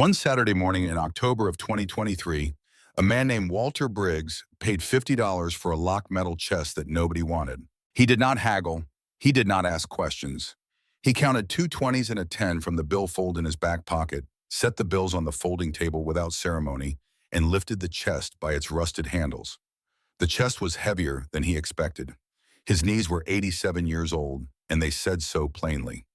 One Saturday morning in October of 2023, a man named Walter Briggs paid $50 for a locked metal chest that nobody wanted. He did not haggle. He did not ask questions. He counted two 20s and a 10 from the billfold in his back pocket, set the bills on the folding table without ceremony, and lifted the chest by its rusted handles. The chest was heavier than he expected. His knees were 87 years old, and they said so plainly.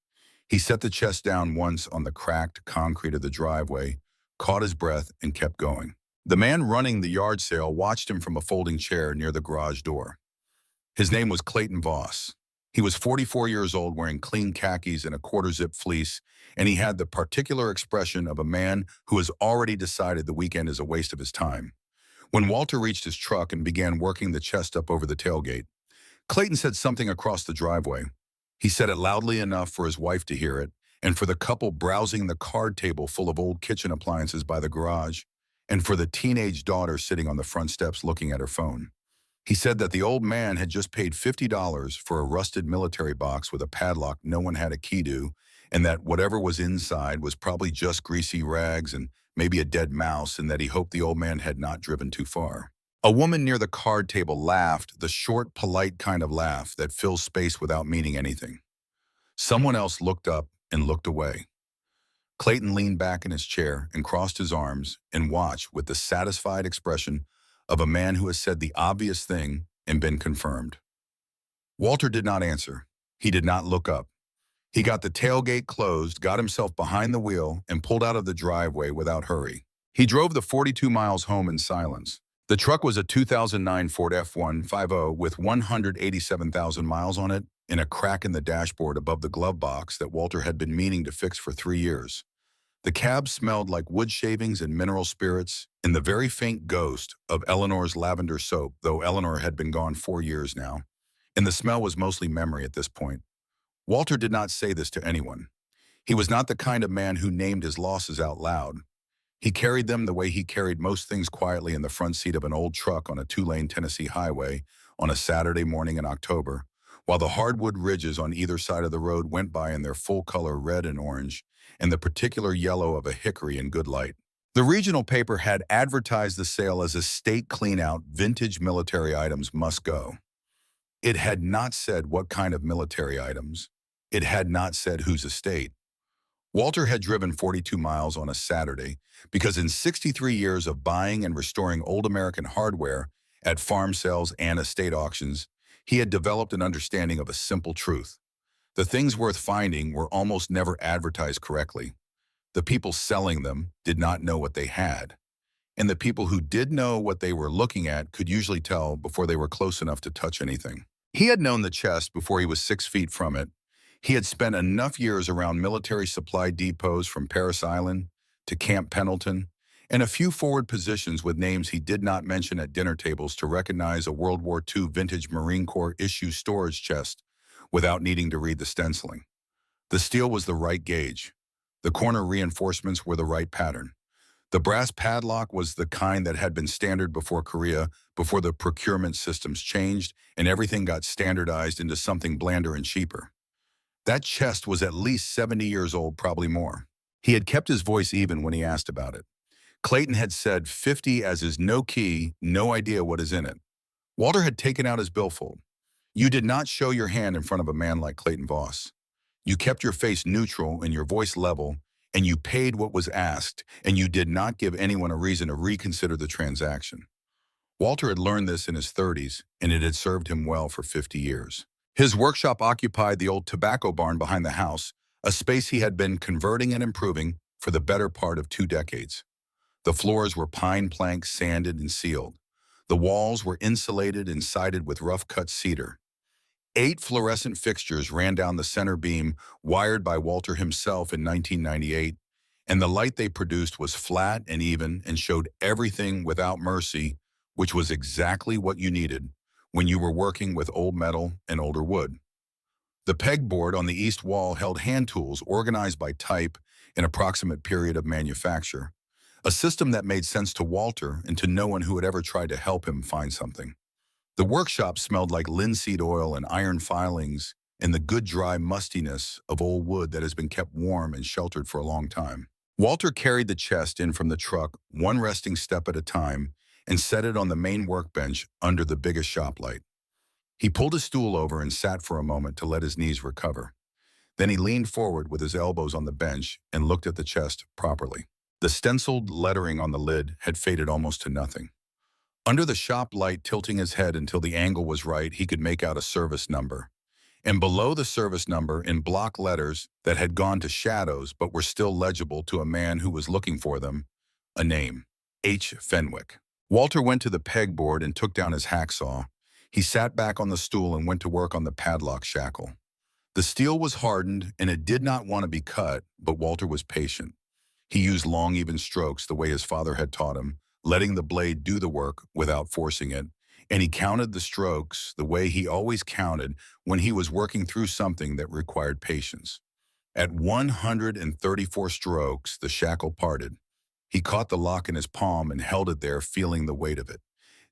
He set the chest down once on the cracked concrete of the driveway, caught his breath, and kept going. The man running the yard sale watched him from a folding chair near the garage door. His name was Clayton Voss. He was 44 years old, wearing clean khakis and a quarter-zip fleece, and he had the particular expression of a man who has already decided the weekend is a waste of his time. When Walter reached his truck and began working the chest up over the tailgate, Clayton said something across the driveway. He said it loudly enough for his wife to hear it, and for the couple browsing the card table full of old kitchen appliances by the garage, and for the teenage daughter sitting on the front steps looking at her phone. He said that the old man had just paid $50 for a rusted military box with a padlock no one had a key to, and that whatever was inside was probably just greasy rags and maybe a dead mouse, and that he hoped the old man had not driven too far. A woman near the card table laughed, the short, polite kind of laugh that fills space without meaning anything. Someone else looked up and looked away. Clayton leaned back in his chair and crossed his arms and watched with the satisfied expression of a man who has said the obvious thing and been confirmed. Walter did not answer. He did not look up. He got the tailgate closed, got himself behind the wheel, and pulled out of the driveway without hurry. He drove the 42 miles home in silence. The truck was a 2009 Ford F-150 with 187,000 miles on it and a crack in the dashboard above the glove box that Walter had been meaning to fix for 3 years. The cab smelled like wood shavings and mineral spirits and the very faint ghost of Eleanor's lavender soap, though Eleanor had been gone 4 years now, and the smell was mostly memory at this point. Walter did not say this to anyone. He was not the kind of man who named his losses out loud. He carried them the way he carried most things, quietly in the front seat of an old truck on a 2-lane Tennessee highway on a Saturday morning in October, while the hardwood ridges on either side of the road went by in their full color red and orange, and the particular yellow of a hickory in good light. The regional paper had advertised the sale as a state clean-out, vintage military items must go. It had not said what kind of military items. It had not said whose estate. Walter had driven 42 miles on a Saturday because in 63 years of buying and restoring old American hardware at farm sales and estate auctions, he had developed an understanding of a simple truth. The things worth finding were almost never advertised correctly. The people selling them did not know what they had, and the people who did know what they were looking at could usually tell before they were close enough to touch anything. He had known the chest before he was 6 feet from it. He had spent enough years around military supply depots from Parris Island to Camp Pendleton, and a few forward positions with names he did not mention at dinner tables to recognize a World War II vintage Marine Corps issue storage chest without needing to read the stenciling. The steel was the right gauge. The corner reinforcements were the right pattern. The brass padlock was the kind that had been standard before Korea, before the procurement systems changed and everything got standardized into something blander and cheaper. That chest was at least 70 years old, probably more. He had kept his voice even when he asked about it. Clayton had said 50 as is no key, no idea what is in it. Walter had taken out his billfold. You did not show your hand in front of a man like Clayton Voss. You kept your face neutral and your voice level, and you paid what was asked, and you did not give anyone a reason to reconsider the transaction. Walter had learned this in his 30s, and it had served him well for 50 years. His workshop occupied the old tobacco barn behind the house, a space he had been converting and improving for the better part of 2 decades. The floors were pine planks, sanded and sealed. The walls were insulated and sided with rough-cut cedar. 8 fluorescent fixtures ran down the center beam, wired by Walter himself in 1998, and the light they produced was flat and even and showed everything without mercy, which was exactly what you needed when you were working with old metal and older wood. The pegboard on the east wall held hand tools organized by type and approximate period of manufacture, a system that made sense to Walter and to no one who had ever tried to help him find something. The workshop smelled like linseed oil and iron filings and the good dry mustiness of old wood that has been kept warm and sheltered for a long time. Walter carried the chest in from the truck, one resting step at a time, and set it on the main workbench under the biggest shop light. He pulled a stool over and sat for a moment to let his knees recover. Then he leaned forward with his elbows on the bench and looked at the chest properly. The stenciled lettering on the lid had faded almost to nothing. Under the shop light tilting his head until the angle was right, he could make out a service number. And below the service number, in block letters that had gone to shadows but were still legible to a man who was looking for them, a name: H. Fenwick. Walter went to the pegboard and took down his hacksaw. He sat back on the stool and went to work on the padlock shackle. The steel was hardened and it did not want to be cut, but Walter was patient. He used long, even strokes the way his father had taught him, letting the blade do the work without forcing it, and he counted the strokes the way he always counted when he was working through something that required patience. At 134 strokes, the shackle parted. He caught the lock in his palm and held it there, feeling the weight of it.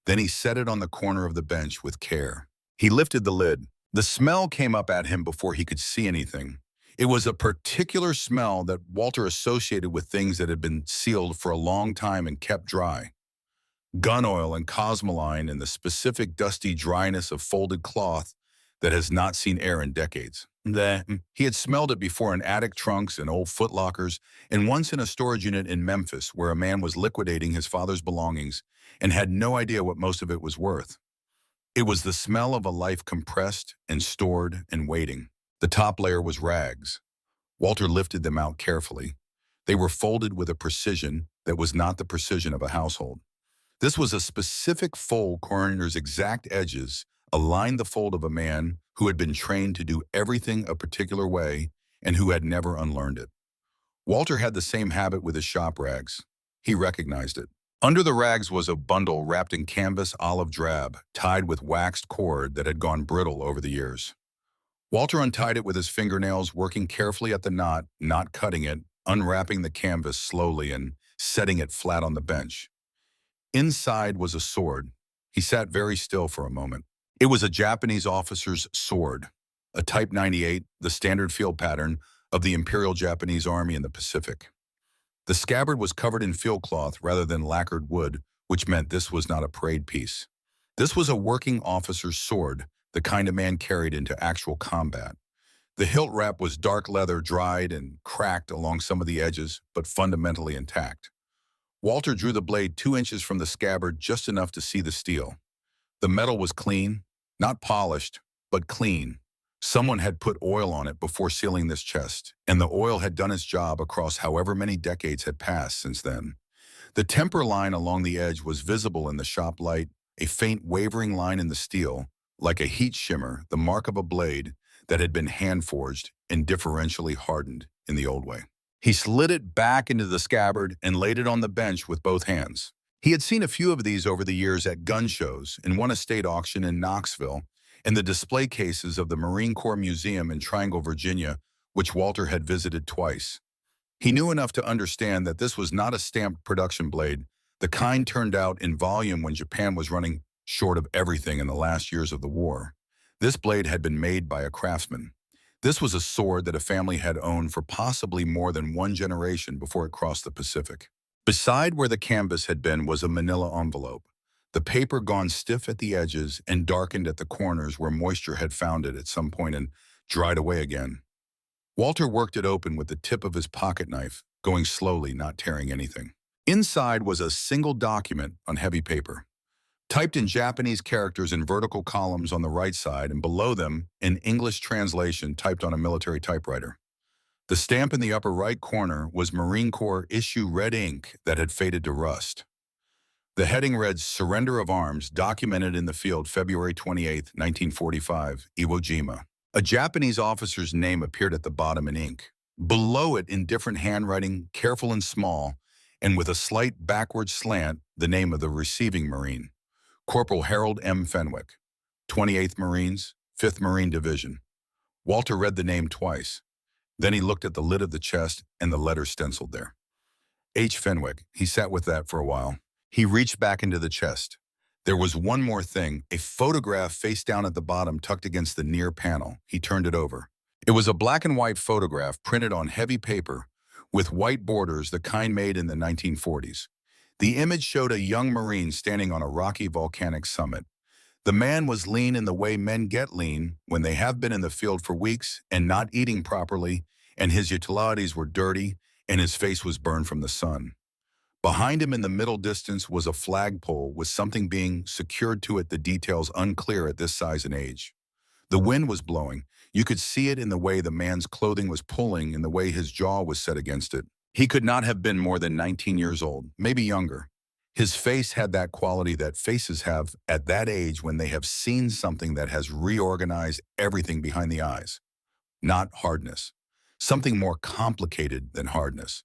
Then he set it on the corner of the bench with care. He lifted the lid. The smell came up at him before he could see anything. It was a particular smell that Walter associated with things that had been sealed for a long time and kept dry. Gun oil and cosmoline and the specific dusty dryness of folded cloth that has not seen air in decades. He had smelled it before in attic trunks and old footlockers, and once in a storage unit in Memphis where a man was liquidating his father's belongings and had no idea what most of it was worth. It was the smell of a life compressed and stored and waiting. The top layer was rags. Walter lifted them out carefully. They were folded with a precision that was not the precision of a household. This was a specific fold. Coroner's exact edges aligned the fold of a man who had been trained to do everything a particular way and who had never unlearned it. Walter had the same habit with his shop rags. He recognized it. Under the rags was a bundle wrapped in canvas olive drab, tied with waxed cord that had gone brittle over the years. Walter untied it with his fingernails, working carefully at the knot, not cutting it, unwrapping the canvas slowly and setting it flat on the bench. Inside was a sword. He sat very still for a moment. It was a Japanese officer's sword, a Type 98, the standard field pattern of the Imperial Japanese Army in the Pacific. The scabbard was covered in field cloth rather than lacquered wood, which meant this was not a parade piece. This was a working officer's sword, the kind a man carried into actual combat. The hilt wrap was dark leather, dried and cracked along some of the edges, but fundamentally intact. Walter drew the blade 2 inches from the scabbard, just enough to see the steel. The metal was clean, not polished, but clean. Someone had put oil on it before sealing this chest, and the oil had done its job across however many decades had passed since then. The temper line along the edge was visible in the shop light, a faint wavering line in the steel, like a heat shimmer, the mark of a blade that had been hand-forged and differentially hardened in the old way. He slid it back into the scabbard and laid it on the bench with both hands. He had seen a few of these over the years at gun shows, in one estate auction in Knoxville, and the display cases of the Marine Corps Museum in Triangle, Virginia, which Walter had visited twice. He knew enough to understand that this was not a stamped production blade, the kind turned out in volume when Japan was running short of everything in the last years of the war. This blade had been made by a craftsman. This was a sword that a family had owned for possibly more than one generation before it crossed the Pacific. Beside where the canvas had been was a manila envelope, the paper gone stiff at the edges and darkened at the corners where moisture had found it at some point and dried away again. Walter worked it open with the tip of his pocket knife, going slowly, not tearing anything. Inside was a single document on heavy paper, typed in Japanese characters in vertical columns on the right side, and below them, an English translation typed on a military typewriter. The stamp in the upper right corner was Marine Corps issue red ink that had faded to rust. The heading read, "Surrender of Arms, documented in the field February 28, 1945, Iwo Jima." A Japanese officer's name appeared at the bottom in ink. Below it, in different handwriting, careful and small, and with a slight backward slant, the name of the receiving Marine, Corporal Harold M. Fenwick, 28th Marines, 5th Marine Division. Walter read the name twice. Then he looked at the lid of the chest and the letters stenciled there. H. Fenwick. He sat with that for a while. He reached back into the chest. There was one more thing, a photograph face down at the bottom tucked against the near panel. He turned it over. It was a black and white photograph printed on heavy paper with white borders, the kind made in the 1940s. The image showed a young Marine standing on a rocky volcanic summit. The man was lean in the way men get lean when they have been in the field for weeks and not eating properly, and his utilities were dirty, and his face was burned from the sun. Behind him in the middle distance was a flagpole with something being secured to it, the details unclear at this size and age. The wind was blowing. You could see it in the way the man's clothing was pulling, in the way his jaw was set against it. He could not have been more than 19 years old, maybe younger. His face had that quality that faces have at that age when they have seen something that has reorganized everything behind the eyes. Not hardness. Something more complicated than hardness.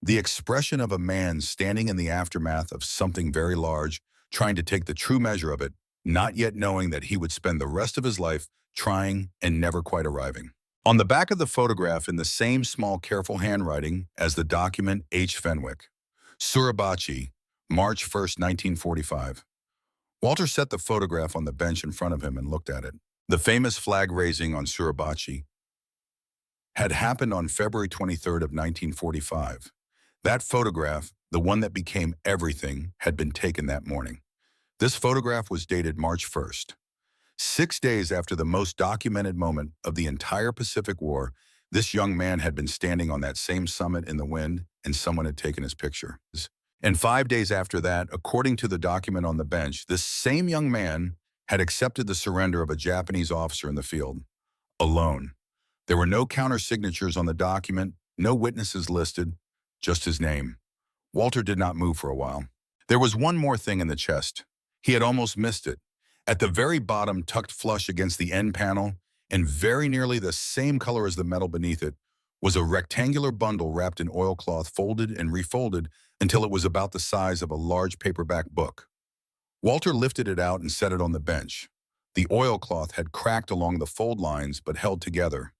The expression of a man standing in the aftermath of something very large, trying to take the true measure of it, not yet knowing that he would spend the rest of his life trying and never quite arriving. On the back of the photograph, in the same small, careful handwriting as the document, H. Fenwick. Suribachi, March 1st, 1945. Walter set the photograph on the bench in front of him and looked at it. The famous flag raising on Suribachi had happened on February 23rd of 1945. That photograph, the one that became everything, had been taken that morning. This photograph was dated March 1st. 6 days after the most documented moment of the entire Pacific War, this young man had been standing on that same summit in the wind, and someone had taken his picture. And 5 days after that, according to the document on the bench, this same young man had accepted the surrender of a Japanese officer in the field, alone. There were no counter-signatures on the document, no witnesses listed, just his name. Walter did not move for a while. There was one more thing in the chest. He had almost missed it. At the very bottom, tucked flush against the end panel, and very nearly the same color as the metal beneath it, was a rectangular bundle wrapped in oilcloth, folded and refolded until it was about the size of a large paperback book. Walter lifted it out and set it on the bench. The oilcloth had cracked along the fold lines but held together.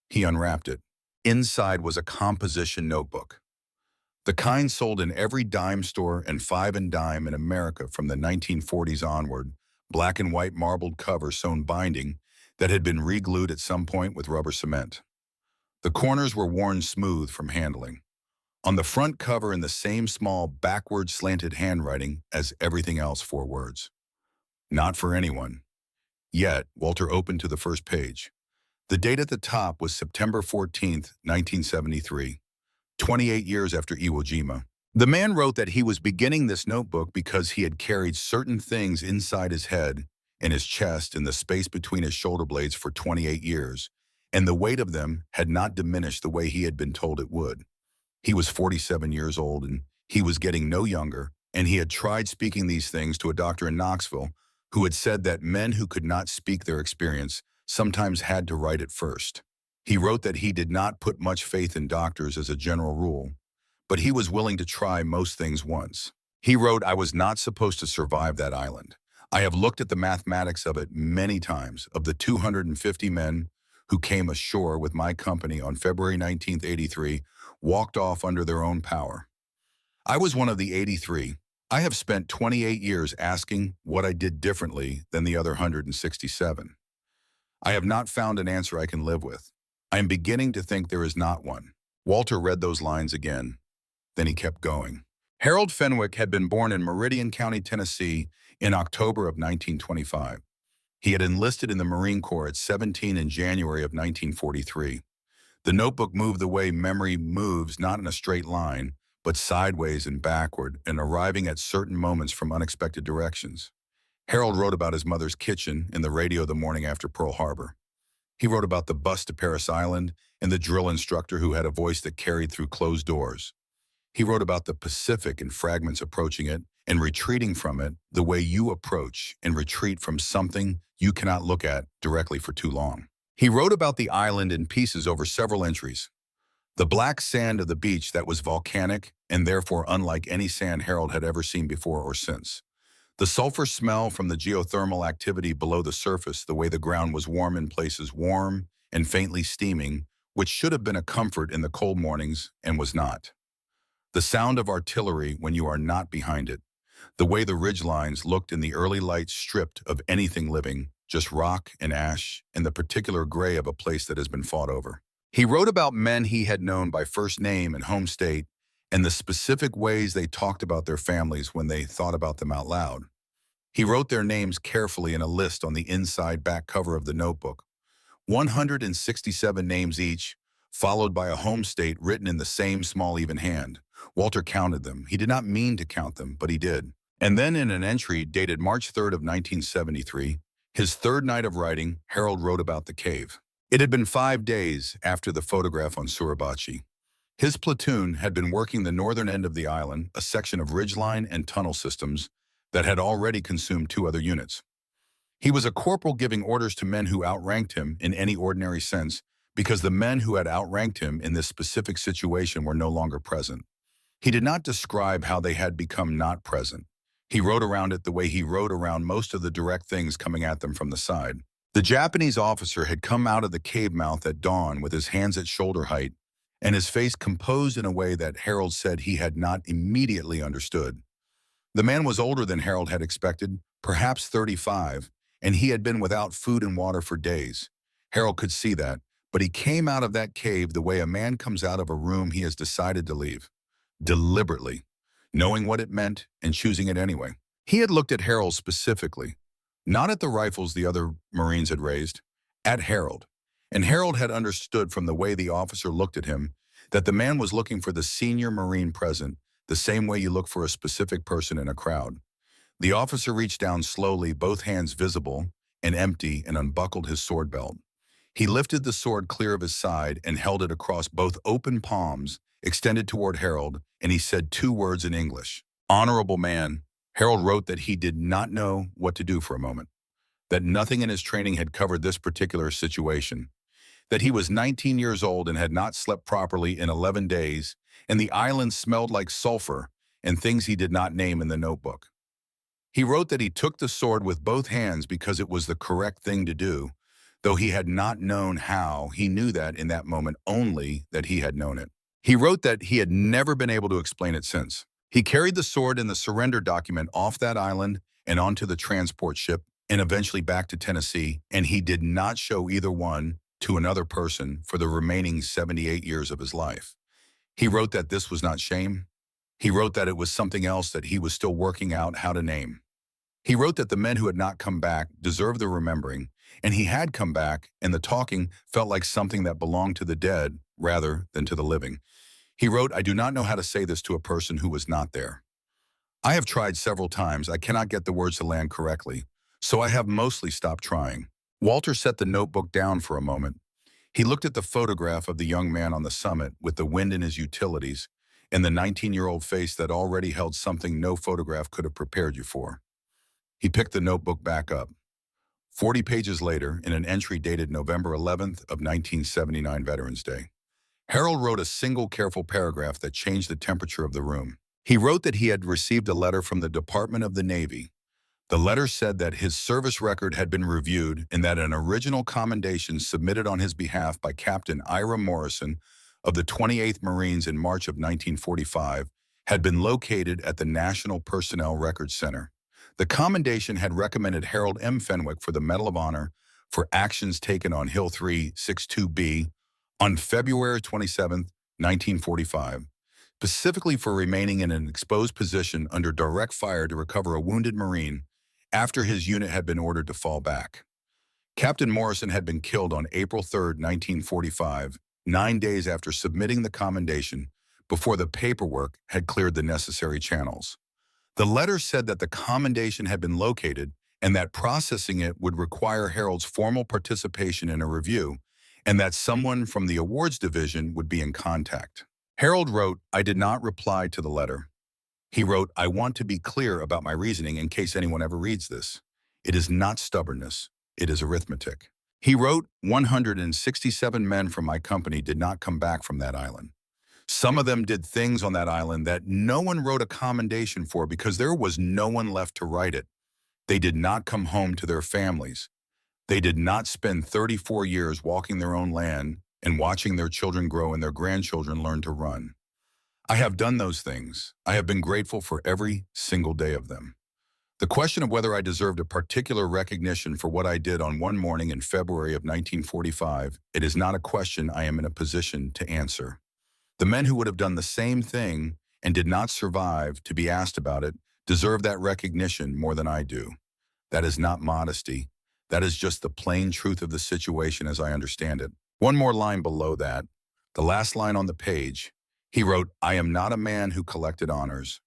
He unwrapped it. Inside was a composition notebook. The kind sold in every dime store and five and dime in America from the 1940s onward, black and white marbled cover sewn binding that had been re-glued at some point with rubber cement. The corners were worn smooth from handling. On the front cover, in the same small, backward slanted handwriting as everything else, 4 words. Not for anyone. Yet, Walter opened to the first page. The date at the top was September 14th, 1973, 28 years after Iwo Jima. The man wrote that he was beginning this notebook because he had carried certain things inside his head, in his chest, in the space between his shoulder blades for 28 years, and the weight of them had not diminished the way he had been told it would. He was 47 years old, and he was getting no younger, and he had tried speaking these things to a doctor in Knoxville who had said that men who could not speak their experience sometimes had to write it first. He wrote that he did not put much faith in doctors as a general rule, but he was willing to try most things once. He wrote, "I was not supposed to survive that island. I have looked at the mathematics of it many times. Of the 250 men who came ashore with my company on February 19th, 83, walked off under their own power. I was one of the 83. I have spent 28 years asking what I did differently than the other 167. I have not found an answer I can live with. I am beginning to think there is not one." Walter read those lines again. Then he kept going. Harold Fenwick had been born in Meridian County, Tennessee in October of 1925. He had enlisted in the Marine Corps at 17 in January of 1943. The notebook moved the way memory moves, not in a straight line, but sideways and backward, and arriving at certain moments from unexpected directions. Harold wrote about his mother's kitchen in the radio the morning after Pearl Harbor. He wrote about the bus to Paris Island and the drill instructor who had a voice that carried through closed doors. He wrote about the Pacific and fragments approaching it and retreating from it the way you approach and retreat from something you cannot look at directly for too long. He wrote about the island in pieces over several entries. The black sand of the beach that was volcanic and therefore unlike any sand Harold had ever seen before or since. The sulfur smell from the geothermal activity below the surface, the way the ground was warm in places, warm and faintly steaming, which should have been a comfort in the cold mornings and was not. The sound of artillery when you are not behind it. The way the ridgelines looked in the early light stripped of anything living, just rock and ash and the particular gray of a place that has been fought over. He wrote about men he had known by first name and home state and the specific ways they talked about their families when they thought about them out loud. He wrote their names carefully in a list on the inside back cover of the notebook, 167 names each, followed by a home state written in the same small even hand. Walter counted them. He did not mean to count them, but he did. And then in an entry dated March 3rd of 1973, his third night of writing, Harold wrote about the cave. It had been 5 days after the photograph on Suribachi. His platoon had been working the northern end of the island, a section of ridgeline and tunnel systems that had already consumed 2 other units. He was a corporal giving orders to men who outranked him in any ordinary sense because the men who had outranked him in this specific situation were no longer present. He did not describe how they had become not present. He wrote around it the way he wrote around most of the direct things coming at them from the side. The Japanese officer had come out of the cave mouth at dawn with his hands at shoulder height and his face composed in a way that Harold said he had not immediately understood. The man was older than Harold had expected, perhaps 35, and he had been without food and water for days. Harold could see that, but he came out of that cave the way a man comes out of a room he has decided to leave. Deliberately, knowing what it meant and choosing it anyway. He had looked at Harold specifically, not at the rifles the other Marines had raised, at Harold. And Harold had understood from the way the officer looked at him that the man was looking for the senior Marine present, the same way you look for a specific person in a crowd. The officer reached down slowly, both hands visible and empty, and unbuckled his sword belt. He lifted the sword clear of his side and held it across both open palms, extended toward Harold, and he said 2 words in English. Honorable man. Harold wrote that he did not know what to do for a moment, that nothing in his training had covered this particular situation, that he was 19 years old and had not slept properly in 11 days, and the island smelled like sulfur and things he did not name in the notebook. He wrote that he took the sword with both hands because it was the correct thing to do, though he had not known how. He knew that in that moment only that he had known it. He wrote that he had never been able to explain it since. He carried the sword and the surrender document off that island and onto the transport ship and eventually back to Tennessee, and he did not show either one to another person for the remaining 78 years of his life. He wrote that this was not shame. He wrote that it was something else that he was still working out how to name. He wrote that the men who had not come back deserved the remembering, and he had come back, and the talking felt like something that belonged to the dead rather than to the living. He wrote, I do not know how to say this to a person who was not there. I have tried several times. I cannot get the words to land correctly, so I have mostly stopped trying. Walter set the notebook down for a moment. He looked at the photograph of the young man on the summit with the wind in his utilities and the 19-year-old face that already held something no photograph could have prepared you for. He picked the notebook back up. 40 pages later, in an entry dated November 11th of 1979 Veterans Day, Harold wrote a single careful paragraph that changed the temperature of the room. He wrote that he had received a letter from the Department of the Navy. The letter said that his service record had been reviewed and that an original commendation submitted on his behalf by Captain Ira Morrison of the 28th Marines in March of 1945 had been located at the National Personnel Records Center. The commendation had recommended Harold M. Fenwick for the Medal of Honor for actions taken on Hill 362B on February 27, 1945, specifically for remaining in an exposed position under direct fire to recover a wounded Marine after his unit had been ordered to fall back. Captain Morrison had been killed on April 3, 1945, 9 days after submitting the commendation before the paperwork had cleared the necessary channels. The letter said that the commendation had been located and that processing it would require Harold's formal participation in a review and that someone from the awards division would be in contact. Harold wrote, I did not reply to the letter. He wrote, I want to be clear about my reasoning in case anyone ever reads this. It is not stubbornness. It is arithmetic. He wrote, 167 men from my company did not come back from that island. Some of them did things on that island that no one wrote a commendation for because there was no one left to write it. They did not come home to their families. They did not spend 34 years walking their own land and watching their children grow and their grandchildren learn to run. I have done those things. I have been grateful for every single day of them. The question of whether I deserved a particular recognition for what I did on one morning in February of 1945, it is not a question I am in a position to answer. The men who would have done the same thing and did not survive to be asked about it deserve that recognition more than I do. That is not modesty. That is just the plain truth of the situation as I understand it. One more line below that, the last line on the page, he wrote, "I am not a man who collected honors.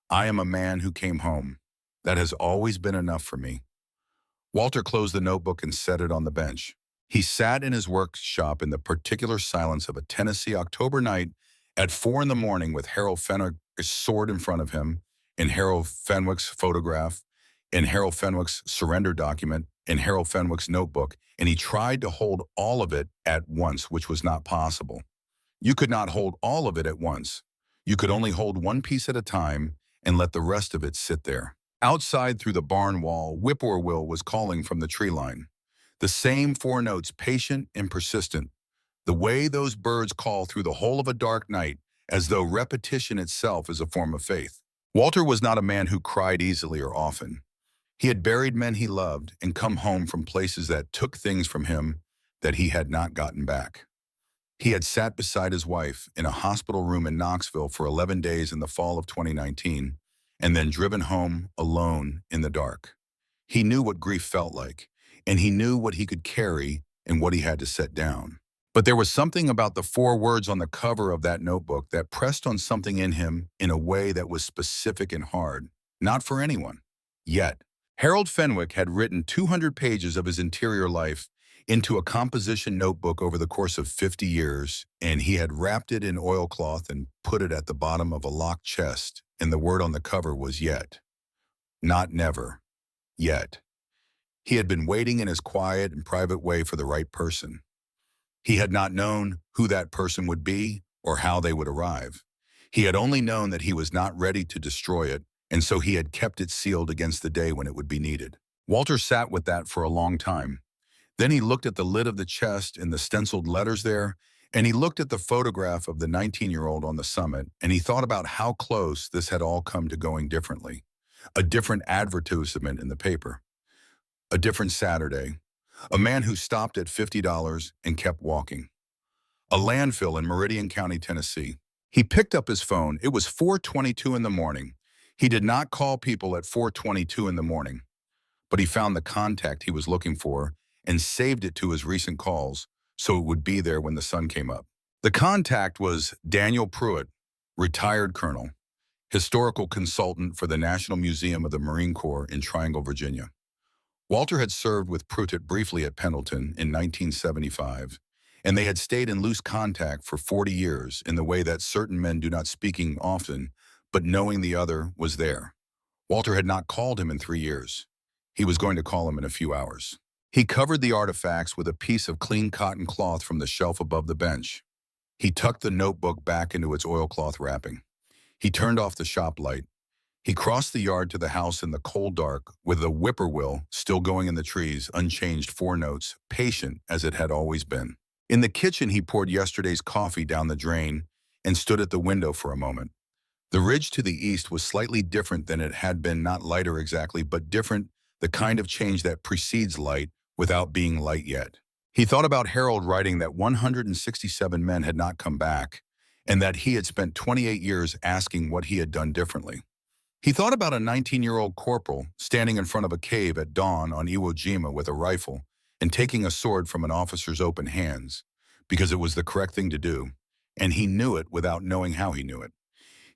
I am a man who came home. That has always been enough for me." Walter closed the notebook and set it on the bench. He sat in his workshop in the particular silence of a Tennessee October night at 4 in the morning with Harold Fenwick's sword in front of him, in Harold Fenwick's photograph, in Harold Fenwick's surrender document, in Harold Fenwick's notebook, and he tried to hold all of it at once, which was not possible. You could not hold all of it at once. You could only hold one piece at a time and let the rest of it sit there. Outside through the barn wall, whippoorwill was calling from the tree line. The same four notes, patient and persistent. The way those birds call through the whole of a dark night, as though repetition itself is a form of faith. Walter was not a man who cried easily or often. He had buried men he loved and come home from places that took things from him that he had not gotten back. He had sat beside his wife in a hospital room in Knoxville for 11 days in the fall of 2019, and then driven home alone in the dark. He knew what grief felt like, and he knew what he could carry and what he had to set down. But there was something about the four words on the cover of that notebook that pressed on something in him in a way that was specific and hard, not for anyone. Yet, Harold Fenwick had written 200 pages of his interior life into a composition notebook over the course of 50 years, and he had wrapped it in oilcloth and put it at the bottom of a locked chest, and the word on the cover was yet. Not never. Yet. He had been waiting in his quiet and private way for the right person. He had not known who that person would be or how they would arrive. He had only known that he was not ready to destroy it, and so he had kept it sealed against the day when it would be needed. Walter sat with that for a long time. Then he looked at the lid of the chest and the stenciled letters there, and he looked at the photograph of the 19-year-old on the summit, and he thought about how close this had all come to going differently. A different advertisement in the paper. A different Saturday. A man who stopped at $50 and kept walking. A landfill in Meridian County, Tennessee. He picked up his phone. It was 4:22 in the morning. He did not call people at 4:22 in the morning, but he found the contact he was looking for and saved it to his recent calls so it would be there when the sun came up. The contact was Daniel Pruitt, retired colonel, historical consultant for the National Museum of the Marine Corps in Triangle, Virginia. Walter had served with Pruitt briefly at Pendleton in 1975, and they had stayed in loose contact for 40 years in the way that certain men do not speaking often, but knowing the other was there. Walter had not called him in 3 years. He was going to call him in a few hours. He covered the artifacts with a piece of clean cotton cloth from the shelf above the bench. He tucked the notebook back into its oilcloth wrapping. He turned off the shop light. He crossed the yard to the house in the cold dark, with the whippoorwill still going in the trees, unchanged four notes, patient as it had always been. In the kitchen, he poured yesterday's coffee down the drain and stood at the window for a moment. The ridge to the east was slightly different than it had been, not lighter exactly, but different, the kind of change that precedes light without being light yet. He thought about Harold writing that 167 men had not come back, and that he had spent 28 years asking what he had done differently. He thought about a 19-year-old corporal standing in front of a cave at dawn on Iwo Jima with a rifle and taking a sword from an officer's open hands, because it was the correct thing to do, and he knew it without knowing how he knew it.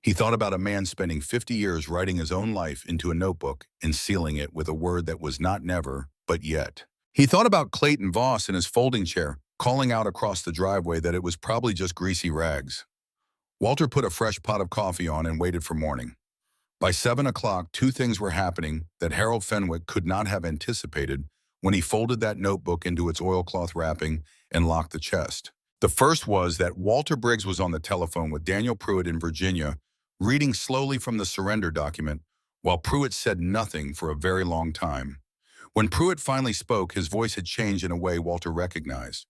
He thought about a man spending 50 years writing his own life into a notebook and sealing it with a word that was not never, but yet. He thought about Clayton Voss in his folding chair, calling out across the driveway that it was probably just greasy rags. Walter put a fresh pot of coffee on and waited for morning. By 7 o'clock, two things were happening that Harold Fenwick could not have anticipated when he folded that notebook into its oilcloth wrapping and locked the chest. The first was that Walter Briggs was on the telephone with Daniel Pruitt in Virginia, reading slowly from the surrender document, while Pruitt said nothing for a very long time. When Pruitt finally spoke, his voice had changed in a way Walter recognized.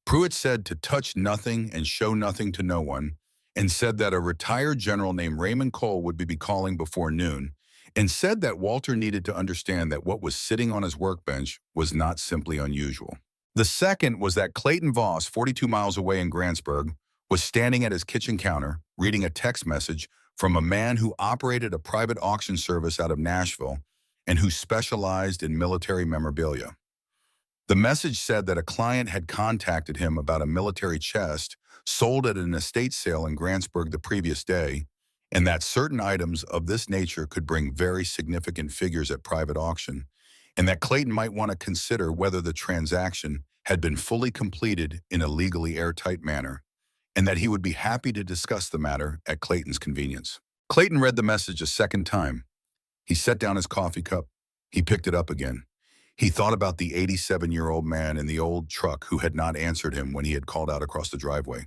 Pruitt said to touch nothing and show nothing to no one, and said that a retired general named Raymond Cole would be calling before noon, and said that Walter needed to understand that what was sitting on his workbench was not simply unusual. The second was that Clayton Voss, 42 miles away in Grantsburg, was standing at his kitchen counter reading a text message from a man who operated a private auction service out of Nashville and who specialized in military memorabilia. The message said that a client had contacted him about a military chest sold at an estate sale in Grantsburg the previous day, and that certain items of this nature could bring very significant figures at private auction, and that Clayton might want to consider whether the transaction had been fully completed in a legally airtight manner, and that he would be happy to discuss the matter at Clayton's convenience. Clayton read the message a second time. He set down his coffee cup. He picked it up again. He thought about the 87-year-old man in the old truck who had not answered him when he had called out across the driveway.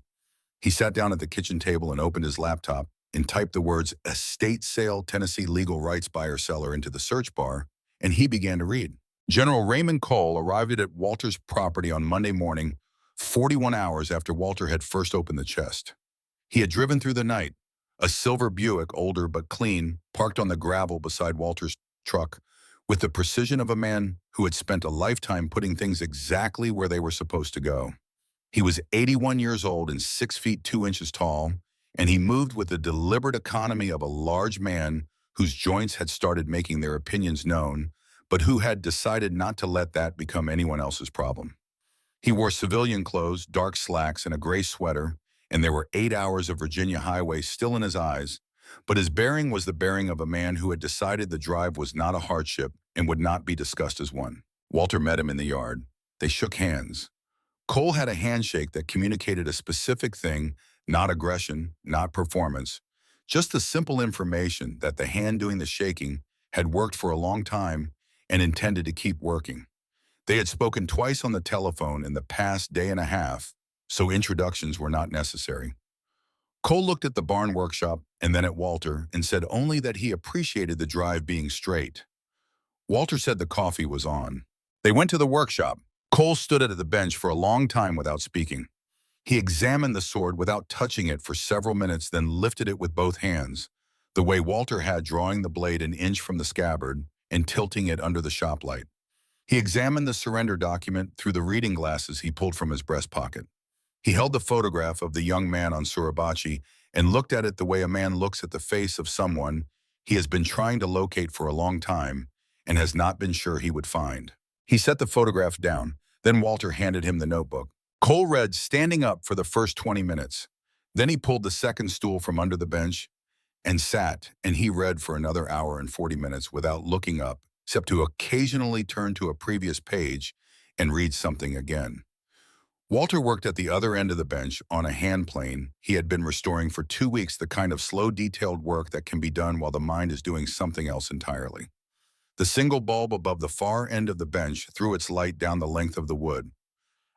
He sat down at the kitchen table and opened his laptop and typed the words "estate sale, Tennessee legal rights buyer-seller" into the search bar, and he began to read. General Raymond Cole arrived at Walter's property on Monday morning, 41 hours after Walter had first opened the chest. He had driven through the night. A silver Buick, older but clean, parked on the gravel beside Walter's truck, with the precision of a man who had spent a lifetime putting things exactly where they were supposed to go. He was 81 years old and 6 feet 2 inches tall, and he moved with the deliberate economy of a large man whose joints had started making their opinions known, but who had decided not to let that become anyone else's problem. He wore civilian clothes, dark slacks, and a gray sweater, and there were 8 hours of Virginia highway still in his eyes, but his bearing was the bearing of a man who had decided the drive was not a hardship and would not be discussed as one. Walter met him in the yard. They shook hands. Cole had a handshake that communicated a specific thing, not aggression, not performance, just the simple information that the hand doing the shaking had worked for a long time and intended to keep working. They had spoken twice on the telephone in the past day and a half, so introductions were not necessary. Cole looked at the barn workshop and then at Walter and said only that he appreciated the drive being straight. Walter said the coffee was on. They went to the workshop. Cole stood at the bench for a long time without speaking. He examined the sword without touching it for several minutes, then lifted it with both hands, the way Walter had, drawing the blade an inch from the scabbard and tilting it under the shop light. He examined the surrender document through the reading glasses he pulled from his breast pocket. He held the photograph of the young man on Suribachi and looked at it the way a man looks at the face of someone he has been trying to locate for a long time and has not been sure he would find. He set the photograph down. Then Walter handed him the notebook. Cole read standing up for the first 20 minutes. Then he pulled the second stool from under the bench and sat, and he read for another hour and 40 minutes without looking up, except to occasionally turn to a previous page and read something again. Walter worked at the other end of the bench on a hand plane he had been restoring for 2 weeks, the kind of slow, detailed work that can be done while the mind is doing something else entirely. The single bulb above the far end of the bench threw its light down the length of the wood.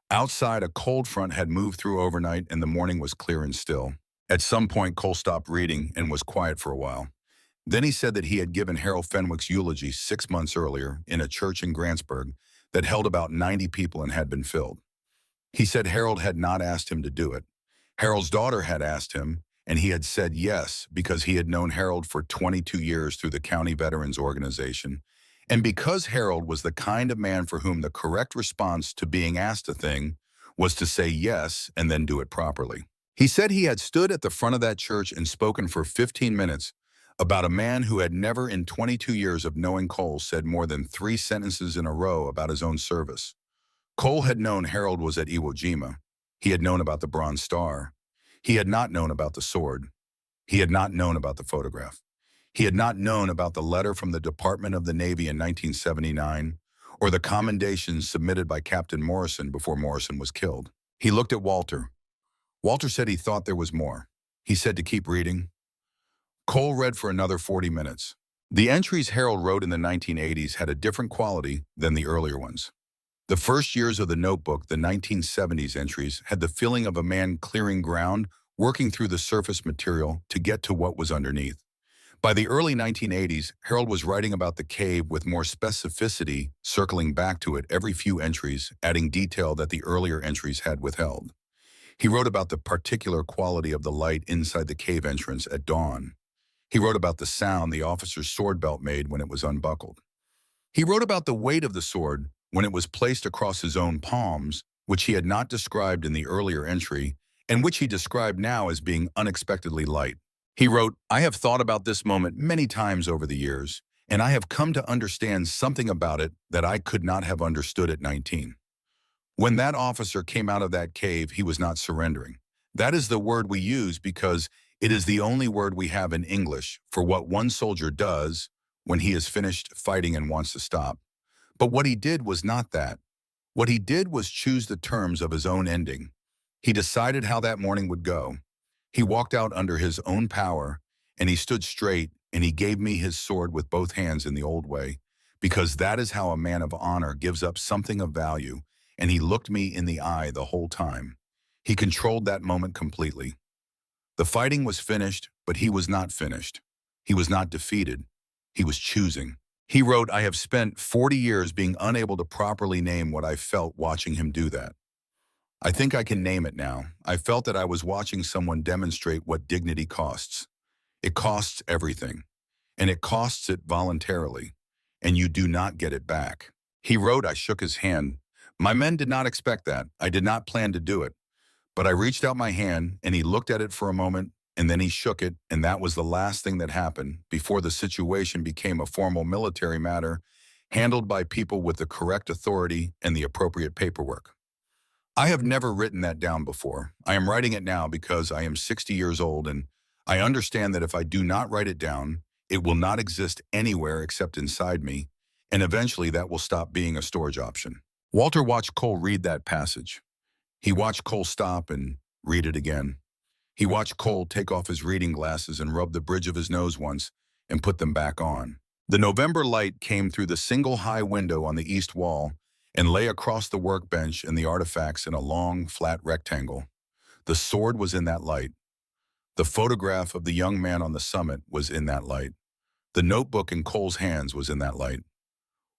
Outside, a cold front had moved through overnight, and the morning was clear and still. At some point, Cole stopped reading and was quiet for a while. Then he said that he had given Harold Fenwick's eulogy 6 months earlier in a church in Grantsburg that held about 90 people and had been filled. He said Harold had not asked him to do it. Harold's daughter had asked him, and he had said yes because he had known Harold for 22 years through the County Veterans Organization, and because Harold was the kind of man for whom the correct response to being asked a thing was to say yes and then do it properly. He said he had stood at the front of that church and spoken for 15 minutes about a man who had never in 22 years of knowing Cole said more than 3 sentences in a row about his own service. Cole had known Harold was at Iwo Jima. He had known about the Bronze Star. He had not known about the sword. He had not known about the photograph. He had not known about the letter from the Department of the Navy in 1979 or the commendations submitted by Captain Morrison before Morrison was killed. He looked at Walter. Walter said he thought there was more. He said to keep reading. Cole read for another 40 minutes. The entries Harold wrote in the 1980s had a different quality than the earlier ones. The first years of the notebook, the 1970s entries, had the feeling of a man clearing ground, working through the surface material to get to what was underneath. By the early 1980s, Harold was writing about the cave with more specificity, circling back to it every few entries, adding detail that the earlier entries had withheld. He wrote about the particular quality of the light inside the cave entrance at dawn. He wrote about the sound the officer's sword belt made when it was unbuckled. He wrote about the weight of the sword when it was placed across his own palms, which he had not described in the earlier entry, and which he described now as being unexpectedly light. He wrote, "I have thought about this moment many times over the years, and I have come to understand something about it that I could not have understood at 19. When that officer came out of that cave, he was not surrendering. That is the word we use because it is the only word we have in English for what one soldier does when he is finished fighting and wants to stop. But what he did was not that. What he did was choose the terms of his own ending. He decided how that morning would go. He walked out under his own power, and he stood straight, and he gave me his sword with both hands in the old way, because that is how a man of honor gives up something of value, and he looked me in the eye the whole time. He controlled that moment completely. The fighting was finished, but he was not finished. He was not defeated. He was choosing." He wrote, "I have spent 40 years being unable to properly name what I felt watching him do that. I think I can name it now. I felt that I was watching someone demonstrate what dignity costs. It costs everything, and it costs it voluntarily, and you do not get it back." He wrote, "I shook his hand. My men did not expect that. I did not plan to do it. But I reached out my hand, and he looked at it for a moment, and then he shook it, and that was the last thing that happened before the situation became a formal military matter handled by people with the correct authority and the appropriate paperwork. I have never written that down before. I am writing it now because I am 60 years old, and I understand that if I do not write it down, it will not exist anywhere except inside me, and eventually that will stop being a storage option." Walter watched Cole read that passage. He watched Cole stop and read it again. He watched Cole take off his reading glasses and rub the bridge of his nose once and put them back on. The November light came through the single high window on the east wall and lay across the workbench and the artifacts in a long, flat rectangle. The sword was in that light. The photograph of the young man on the summit was in that light. The notebook in Cole's hands was in that light.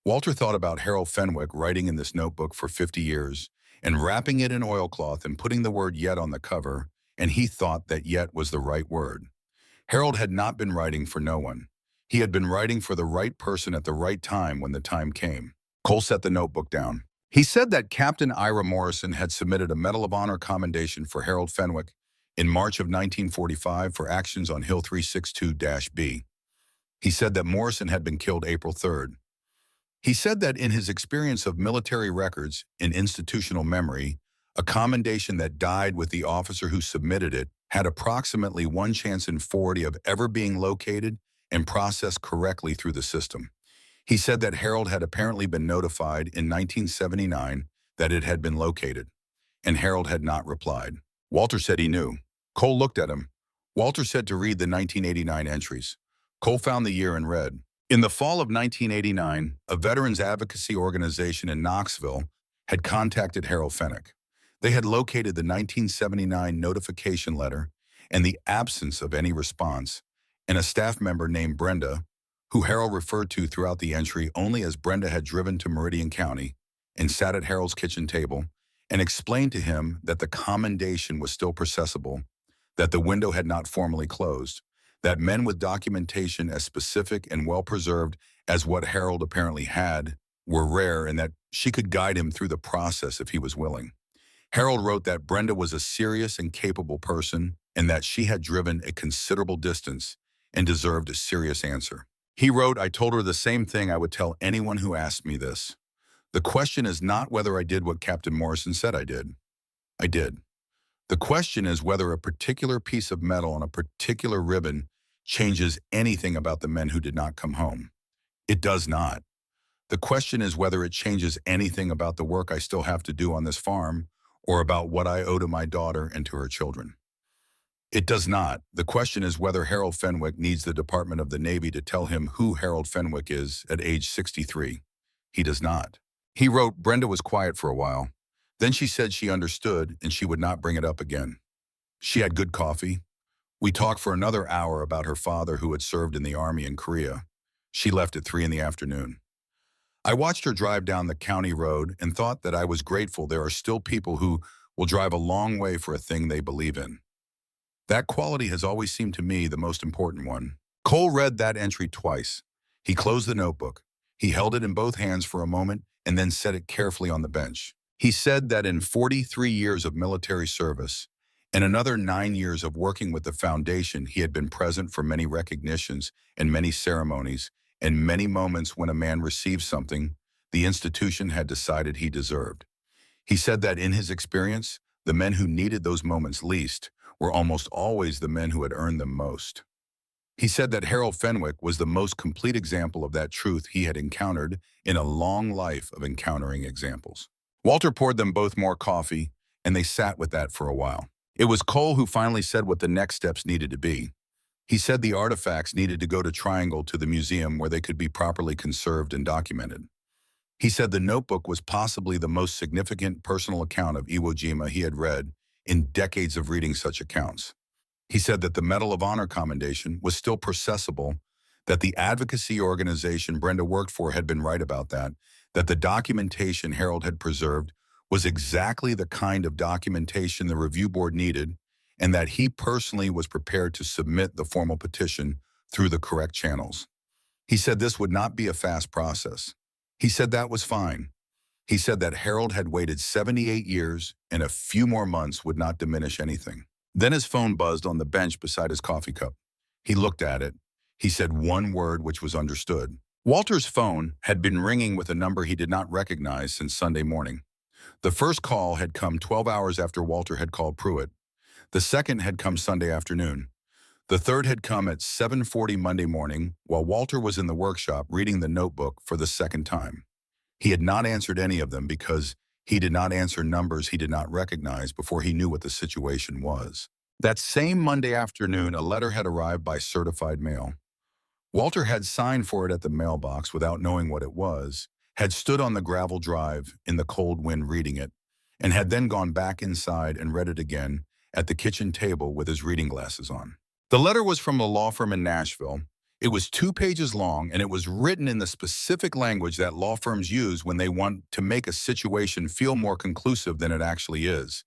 Walter thought about Harold Fenwick writing in this notebook for 50 years and wrapping it in oilcloth and putting the word "yet" on the cover, and he thought that "yet" was the right word. Harold had not been writing for no one. He had been writing for the right person at the right time when the time came. Cole set the notebook down. He said that Captain Ira Morrison had submitted a Medal of Honor commendation for Harold Fenwick in March of 1945 for actions on Hill 362-B. He said that Morrison had been killed April 3rd. He said that in his experience of military records in institutional memory, a commendation that died with the officer who submitted it had approximately 1 chance in 40 of ever being located and processed correctly through the system. He said that Harold had apparently been notified in 1979 that it had been located, and Harold had not replied. Walter said he knew. Cole looked at him. Walter said to read the 1989 entries. Cole found the year and read, "In the fall of 1989, a veterans advocacy organization in Knoxville had contacted Harold Fenwick. They had located the 1979 notification letter and the absence of any response, and a staff member named Brenda, who Harold referred to throughout the entry only as Brenda, had driven to Meridian County and sat at Harold's kitchen table and explained to him that the commendation was still processable, that the window had not formally closed, that men with documentation as specific and well-preserved as what Harold apparently had were rare, and that she could guide him through the process if he was willing. Harold wrote that Brenda was a serious and capable person and that she had driven a considerable distance and deserved a serious answer. He wrote, "I told her the same thing I would tell anyone who asked me this. The question is not whether I did what Captain Morrison said I did. I did. The question is whether a particular piece of metal on a particular ribbon changes anything about the men who did not come home. It does not. The question is whether it changes anything about the work I still have to do on this farm or about what I owe to my daughter and to her children. It does not. The question is whether Harold Fenwick needs the Department of the Navy to tell him who Harold Fenwick is at age 63. He does not." He wrote, "Brenda was quiet for a while. Then she said she understood and she would not bring it up again. She had good coffee. We talked for another hour about her father who had served in the Army in Korea. She left at 3 in the afternoon. I watched her drive down the county road and thought that I was grateful there are still people who will drive a long way for a thing they believe in. That quality has always seemed to me the most important one. Cole read that entry twice. He closed the notebook. He held it in both hands for a moment and then set it carefully on the bench. He said that in 43 years of military service and another 9 years of working with the foundation, he had been present for many recognitions and many ceremonies and many moments when a man received something the institution had decided he deserved. He said that in his experience, the men who needed those moments least were almost always the men who had earned them most. He said that Harold Fenwick was the most complete example of that truth he had encountered in a long life of encountering examples. Walter poured them both more coffee, and they sat with that for a while. It was Cole who finally said what the next steps needed to be. He said the artifacts needed to go to Triangle to the museum where they could be properly conserved and documented. He said the notebook was possibly the most significant personal account of Iwo Jima he had read in decades of reading such accounts. He said that the Medal of Honor commendation was still processable, that the advocacy organization Brenda worked for had been right about that the documentation Harold had preserved was exactly the kind of documentation the review board needed, and that he personally was prepared to submit the formal petition through the correct channels. He said this would not be a fast process. He said that was fine. He said that Harold had waited 78 years and a few more months would not diminish anything. Then his phone buzzed on the bench beside his coffee cup. He looked at it. He said one word which was understood. Walter's phone had been ringing with a number he did not recognize since Sunday morning. The first call had come 12 hours after Walter had called Pruitt. The second had come Sunday afternoon. The third had come at 7:40 Monday morning while Walter was in the workshop reading the notebook for the second time. He had not answered any of them because he did not answer numbers he did not recognize before he knew what the situation was. That same Monday afternoon, a letter had arrived by certified mail. Walter had signed for it at the mailbox without knowing what it was, had stood on the gravel drive in the cold wind reading it, and had then gone back inside and read it again at the kitchen table with his reading glasses on. The letter was from a law firm in Nashville. It was 2 pages long, and it was written in the specific language that law firms use when they want to make a situation feel more conclusive than it actually is.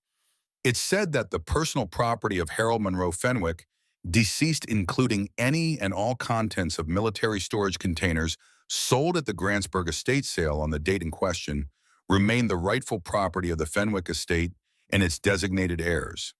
It said that the personal property of Harold Monroe Fenwick, deceased including any and all contents of military storage containers sold at the Grantsburg estate sale on the date in question, remained the rightful property of the Fenwick estate and its designated heirs.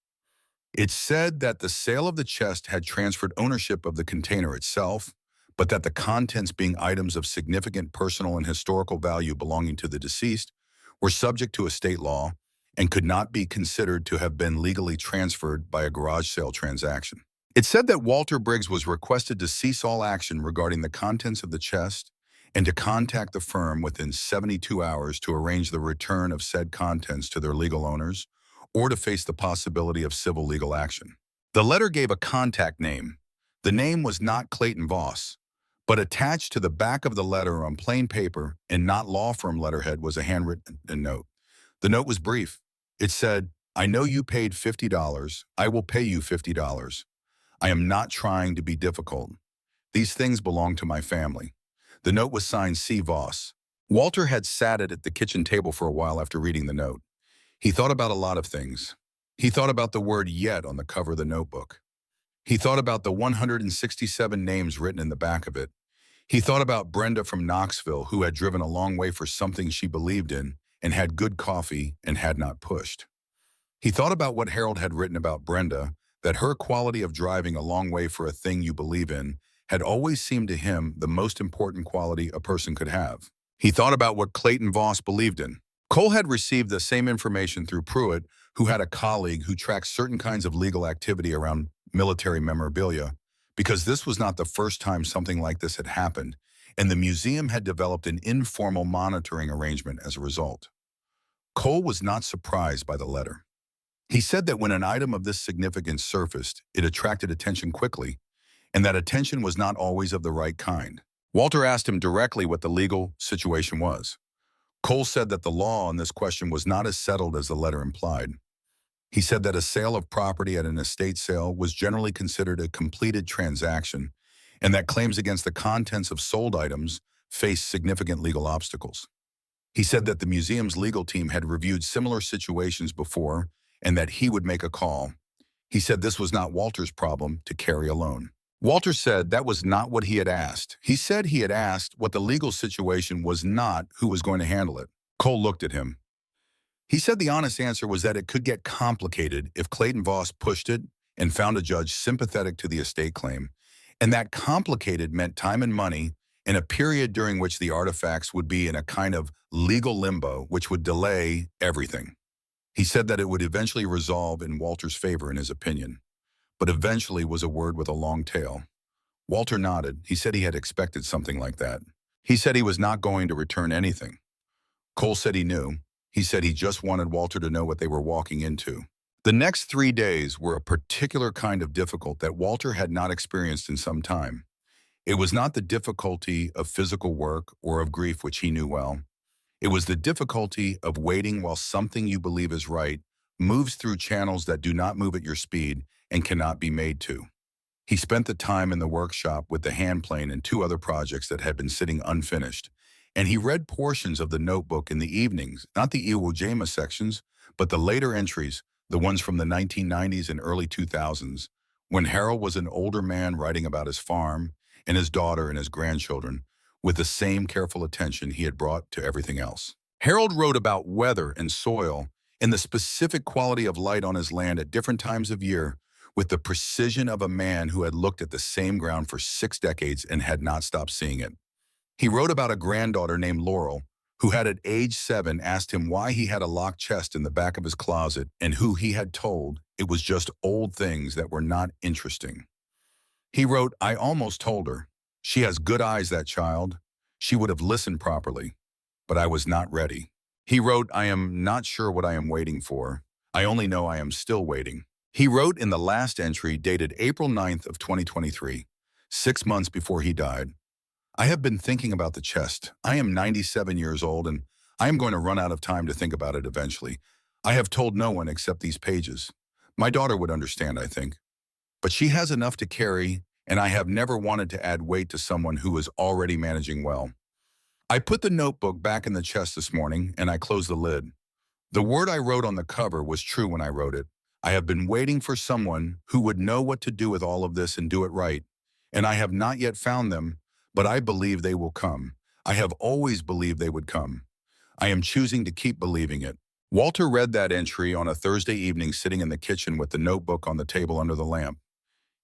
It said that the sale of the chest had transferred ownership of the container itself, but that the contents, being items of significant personal and historical value belonging to the deceased, were subject to estate law and could not be considered to have been legally transferred by a garage sale transaction. It said that Walter Briggs was requested to cease all action regarding the contents of the chest and to contact the firm within 72 hours to arrange the return of said contents to their legal owners or to face the possibility of civil legal action. The letter gave a contact name. The name was not Clayton Voss, but attached to the back of the letter on plain paper and not law firm letterhead was a handwritten note. The note was brief. It said, "I know you paid $50. I will pay you $50. I am not trying to be difficult. These things belong to my family." The note was signed C. Voss. Walter had sat at the kitchen table for a while after reading the note. He thought about a lot of things. He thought about the word "yet" on the cover of the notebook. He thought about the 167 names written in the back of it. He thought about Brenda from Knoxville, who had driven a long way for something she believed in and had good coffee and had not pushed. He thought about what Harold had written about Brenda, that her quality of driving a long way for a thing you believe in had always seemed to him the most important quality a person could have. He thought about what Clayton Voss believed in. Cole had received the same information through Pruitt, who had a colleague who tracked certain kinds of legal activity around military memorabilia, because this was not the first time something like this had happened, and the museum had developed an informal monitoring arrangement as a result. Cole was not surprised by the letter. He said that when an item of this significance surfaced, it attracted attention quickly, and that attention was not always of the right kind. Walter asked him directly what the legal situation was. Cole said that the law on this question was not as settled as the letter implied. He said that a sale of property at an estate sale was generally considered a completed transaction, and that claims against the contents of sold items faced significant legal obstacles. He said that the museum's legal team had reviewed similar situations before and that he would make a call. He said this was not Walter's problem to carry alone. Walter said that was not what he had asked. He said he had asked what the legal situation was, not who was going to handle it. Cole looked at him. He said the honest answer was that it could get complicated if Clayton Voss pushed it and found a judge sympathetic to the estate claim, and that complicated meant time and money in a period during which the artifacts would be in a kind of legal limbo, which would delay everything. He said that it would eventually resolve in Walter's favor in his opinion, but eventually was a word with a long tail. Walter nodded. He said he had expected something like that. He said he was not going to return anything. Cole said he knew. He said he just wanted Walter to know what they were walking into. The next 3 days were a particular kind of difficult that Walter had not experienced in some time. It was not the difficulty of physical work or of grief, which he knew well. It was the difficulty of waiting while something you believe is right moves through channels that do not move at your speed and cannot be made to. He spent the time in the workshop with the hand plane and 2 other projects that had been sitting unfinished, and he read portions of the notebook in the evenings, not the Iwo Jima sections, but the later entries, the ones from the 1990s and early 2000s, when Harold was an older man writing about his farm and his daughter and his grandchildren, with the same careful attention he had brought to everything else. Harold wrote about weather and soil and the specific quality of light on his land at different times of year, with the precision of a man who had looked at the same ground for 6 decades and had not stopped seeing it. He wrote about a granddaughter named Laurel, who had at age 7 asked him why he had a locked chest in the back of his closet, and who he had told it was just old things that were not interesting. He wrote, "I almost told her. She has good eyes, that child. She would have listened properly. But I was not ready." He wrote, "I am not sure what I am waiting for. I only know I am still waiting." He wrote in the last entry dated April 9th of 2023, 6 months before he died, "I have been thinking about the chest. I am 97 years old, and I am going to run out of time to think about it eventually. I have told no one except these pages. My daughter would understand, I think. But she has enough to carry, and I have never wanted to add weight to someone who is already managing well. I put the notebook back in the chest this morning, and I closed the lid. The word I wrote on the cover was true when I wrote it. I have been waiting for someone who would know what to do with all of this and do it right, and I have not yet found them, but I believe they will come. I have always believed they would come. I am choosing to keep believing it." Walter read that entry on a Thursday evening sitting in the kitchen with the notebook on the table under the lamp.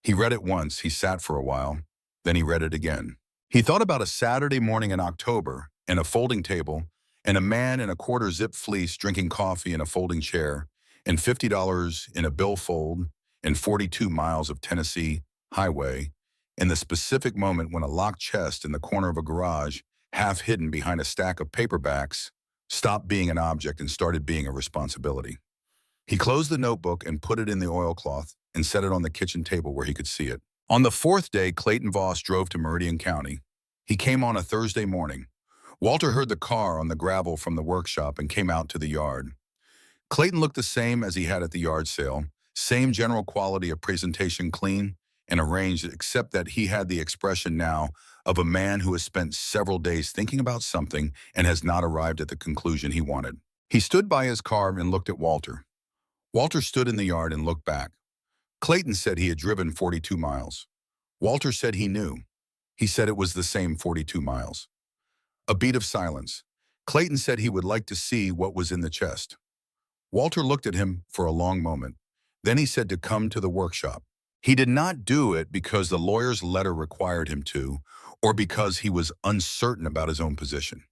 He read it once, he sat for a while, then he read it again. He thought about a Saturday morning in October and a folding table and a man in a quarter-zip fleece drinking coffee in a folding chair and $50 in a billfold and 42 miles of Tennessee highway, and the specific moment when a locked chest in the corner of a garage, half hidden behind a stack of paperbacks, stopped being an object and started being a responsibility. He closed the notebook and put it in the oilcloth and set it on the kitchen table where he could see it. On the 4th day, Clayton Voss drove to Meridian County. He came on a Thursday morning. Walter heard the car on the gravel from the workshop and came out to the yard. Clayton looked the same as he had at the yard sale, same general quality of presentation, clean and arranged, except that he had the expression now of a man who has spent several days thinking about something and has not arrived at the conclusion he wanted. He stood by his car and looked at Walter. Walter stood in the yard and looked back. Clayton said he had driven 42 miles. Walter said he knew. He said it was the same 42 miles. A beat of silence. Clayton said he would like to see what was in the chest. Walter looked at him for a long moment. Then he said to come to the workshop. He did not do it because the lawyer's letter required him to, or because he was uncertain about his own position.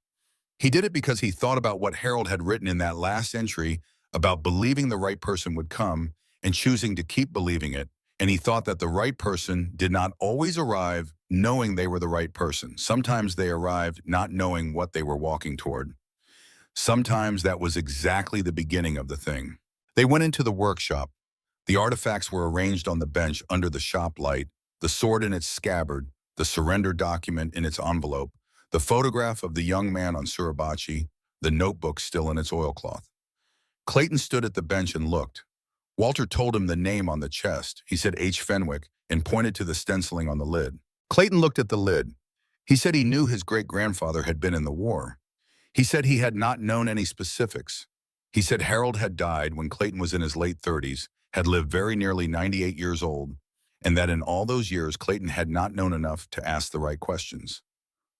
He did it because he thought about what Harold had written in that last entry about believing the right person would come and choosing to keep believing it, and he thought that the right person did not always arrive knowing they were the right person. Sometimes they arrived not knowing what they were walking toward. Sometimes that was exactly the beginning of the thing. They went into the workshop. The artifacts were arranged on the bench under the shop light, the sword in its scabbard, the surrender document in its envelope, the photograph of the young man on Suribachi, the notebook still in its oilcloth. Clayton stood at the bench and looked. Walter told him the name on the chest. He said H. Fenwick and pointed to the stenciling on the lid. Clayton looked at the lid. He said he knew his great-grandfather had been in the war. He said he had not known any specifics. He said Harold had died when Clayton was in his late 30s, had lived very nearly 98 years old, and that in all those years, Clayton had not known enough to ask the right questions.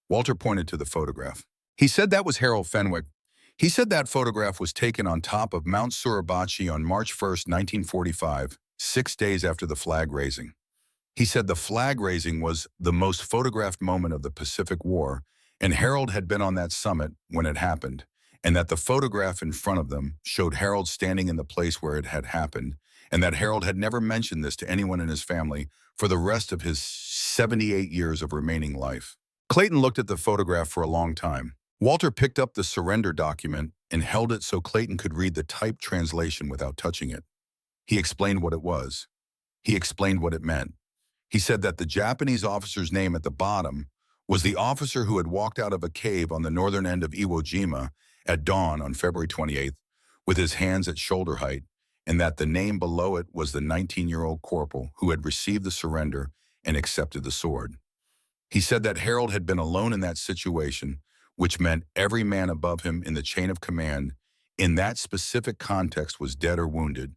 Walter pointed to the photograph. He said that was Harold Fenwick. He said that photograph was taken on top of Mount Suribachi on March 1st, 1945, 6 days after the flag raising. He said the flag raising was the most photographed moment of the Pacific War, and Harold had been on that summit when it happened, and that the photograph in front of them showed Harold standing in the place where it had happened, and that Harold had never mentioned this to anyone in his family for the rest of his 78 years of remaining life. Clayton looked at the photograph for a long time. Walter picked up the surrender document and held it so Clayton could read the typed translation without touching it. He explained what it was. He explained what it meant. He said that the Japanese officer's name at the bottom was the officer who had walked out of a cave on the northern end of Iwo Jima at dawn on February 28th with his hands at shoulder height, and that the name below it was the 19-year-old corporal who had received the surrender and accepted the sword. He said that Harold had been alone in that situation, which meant every man above him in the chain of command in that specific context was dead or wounded,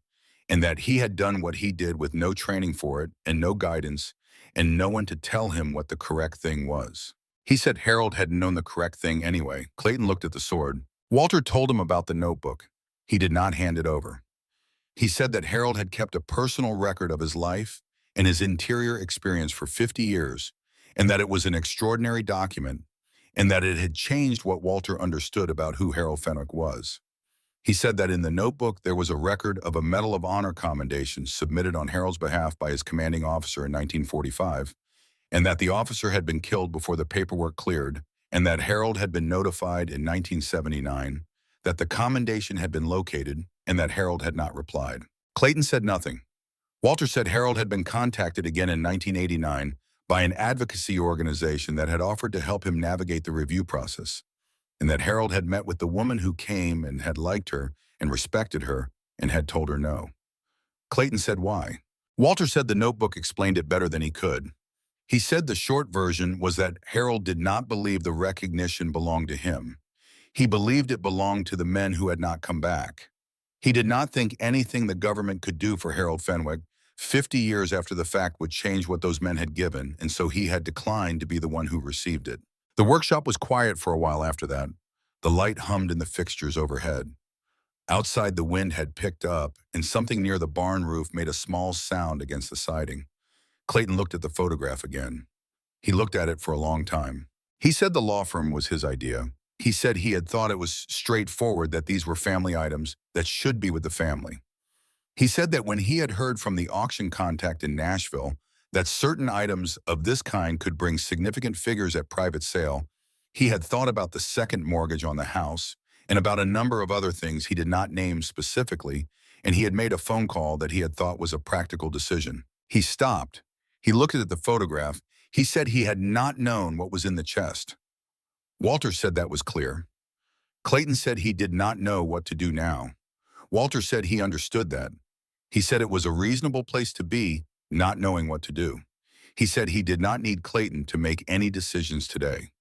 and that he had done what he did with no training for it and no guidance and no one to tell him what the correct thing was. He said Harold had known the correct thing anyway. Clayton looked at the sword. Walter told him about the notebook. He did not hand it over. He said that Harold had kept a personal record of his life and his interior experience for 50 years, and that it was an extraordinary document, and that it had changed what Walter understood about who Harold Fenwick was. He said that in the notebook there was a record of a Medal of Honor commendation submitted on Harold's behalf by his commanding officer in 1945, and that the officer had been killed before the paperwork cleared, and that Harold had been notified in 1979 that the commendation had been located and that Harold had not replied. Clayton said nothing. Walter said Harold had been contacted again in 1989 by an advocacy organization that had offered to help him navigate the review process, and that Harold had met with the woman who came and had liked her and respected her and had told her no. Clayton said why. Walter said the notebook explained it better than he could. He said the short version was that Harold did not believe the recognition belonged to him. He believed it belonged to the men who had not come back. He did not think anything the government could do for Harold Fenwick 50 years after the fact would change what those men had given, and so he had declined to be the one who received it. The workshop was quiet for a while after that. The light hummed in the fixtures overhead. Outside, the wind had picked up, and something near the barn roof made a small sound against the siding. Clayton looked at the photograph again. He looked at it for a long time. He said the law firm was his idea. He said he had thought it was straightforward that these were family items that should be with the family. He said that when he had heard from the auction contact in Nashville that certain items of this kind could bring significant figures at private sale, he had thought about the second mortgage on the house and about a number of other things he did not name specifically, and he had made a phone call that he had thought was a practical decision. He stopped. He looked at the photograph. He said he had not known what was in the chest. Walter said that was clear. Clayton said he did not know what to do now. Walter said he understood that. He said it was a reasonable place to be, not knowing what to do. He said he did not need Clayton to make any decisions today.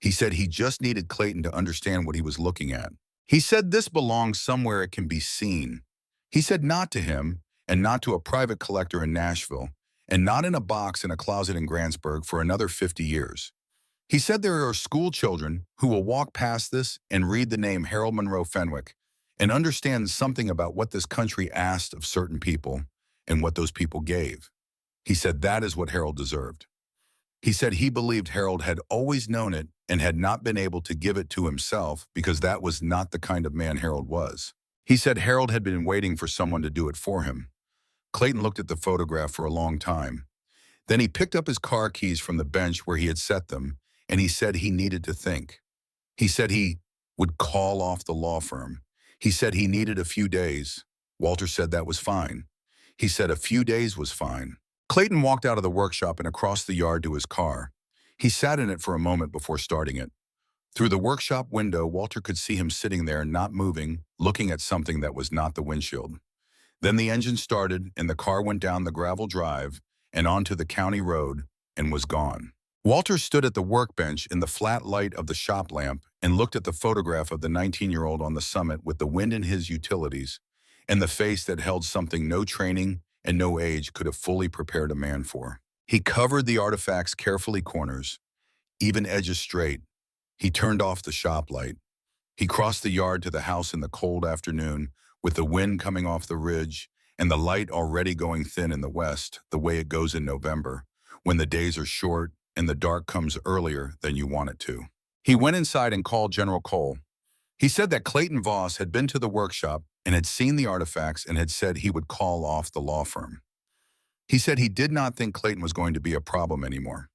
He said he just needed Clayton to understand what he was looking at. He said this belongs somewhere it can be seen. He said not to him, and not to a private collector in Nashville, and not in a box in a closet in Grantsburg for another 50 years. He said there are school children who will walk past this and read the name Harold Monroe Fenwick and understand something about what this country asked of certain people and what those people gave. He said that is what Harold deserved. He said he believed Harold had always known it and had not been able to give it to himself because that was not the kind of man Harold was. He said Harold had been waiting for someone to do it for him. Clayton looked at the photograph for a long time. Then he picked up his car keys from the bench where he had set them, and he said he needed to think. He said he would call off the law firm. He said he needed a few days. Walter said that was fine. He said a few days was fine. Clayton walked out of the workshop and across the yard to his car. He sat in it for a moment before starting it. Through the workshop window, Walter could see him sitting there, not moving, looking at something that was not the windshield. Then the engine started, and the car went down the gravel drive and onto the county road and was gone. Walter stood at the workbench in the flat light of the shop lamp and looked at the photograph of the 19-year-old on the summit with the wind in his utilities and the face that held something no training and no age could have fully prepared a man for. He covered the artifacts carefully corners, even edges straight. He turned off the shop light. He crossed the yard to the house in the cold afternoon, with the wind coming off the ridge and the light already going thin in the west, the way it goes in November, when the days are short and the dark comes earlier than you want it to. He went inside and called General Cole. He said that Clayton Voss had been to the workshop and had seen the artifacts and had said he would call off the law firm. He said he did not think Clayton was going to be a problem anymore.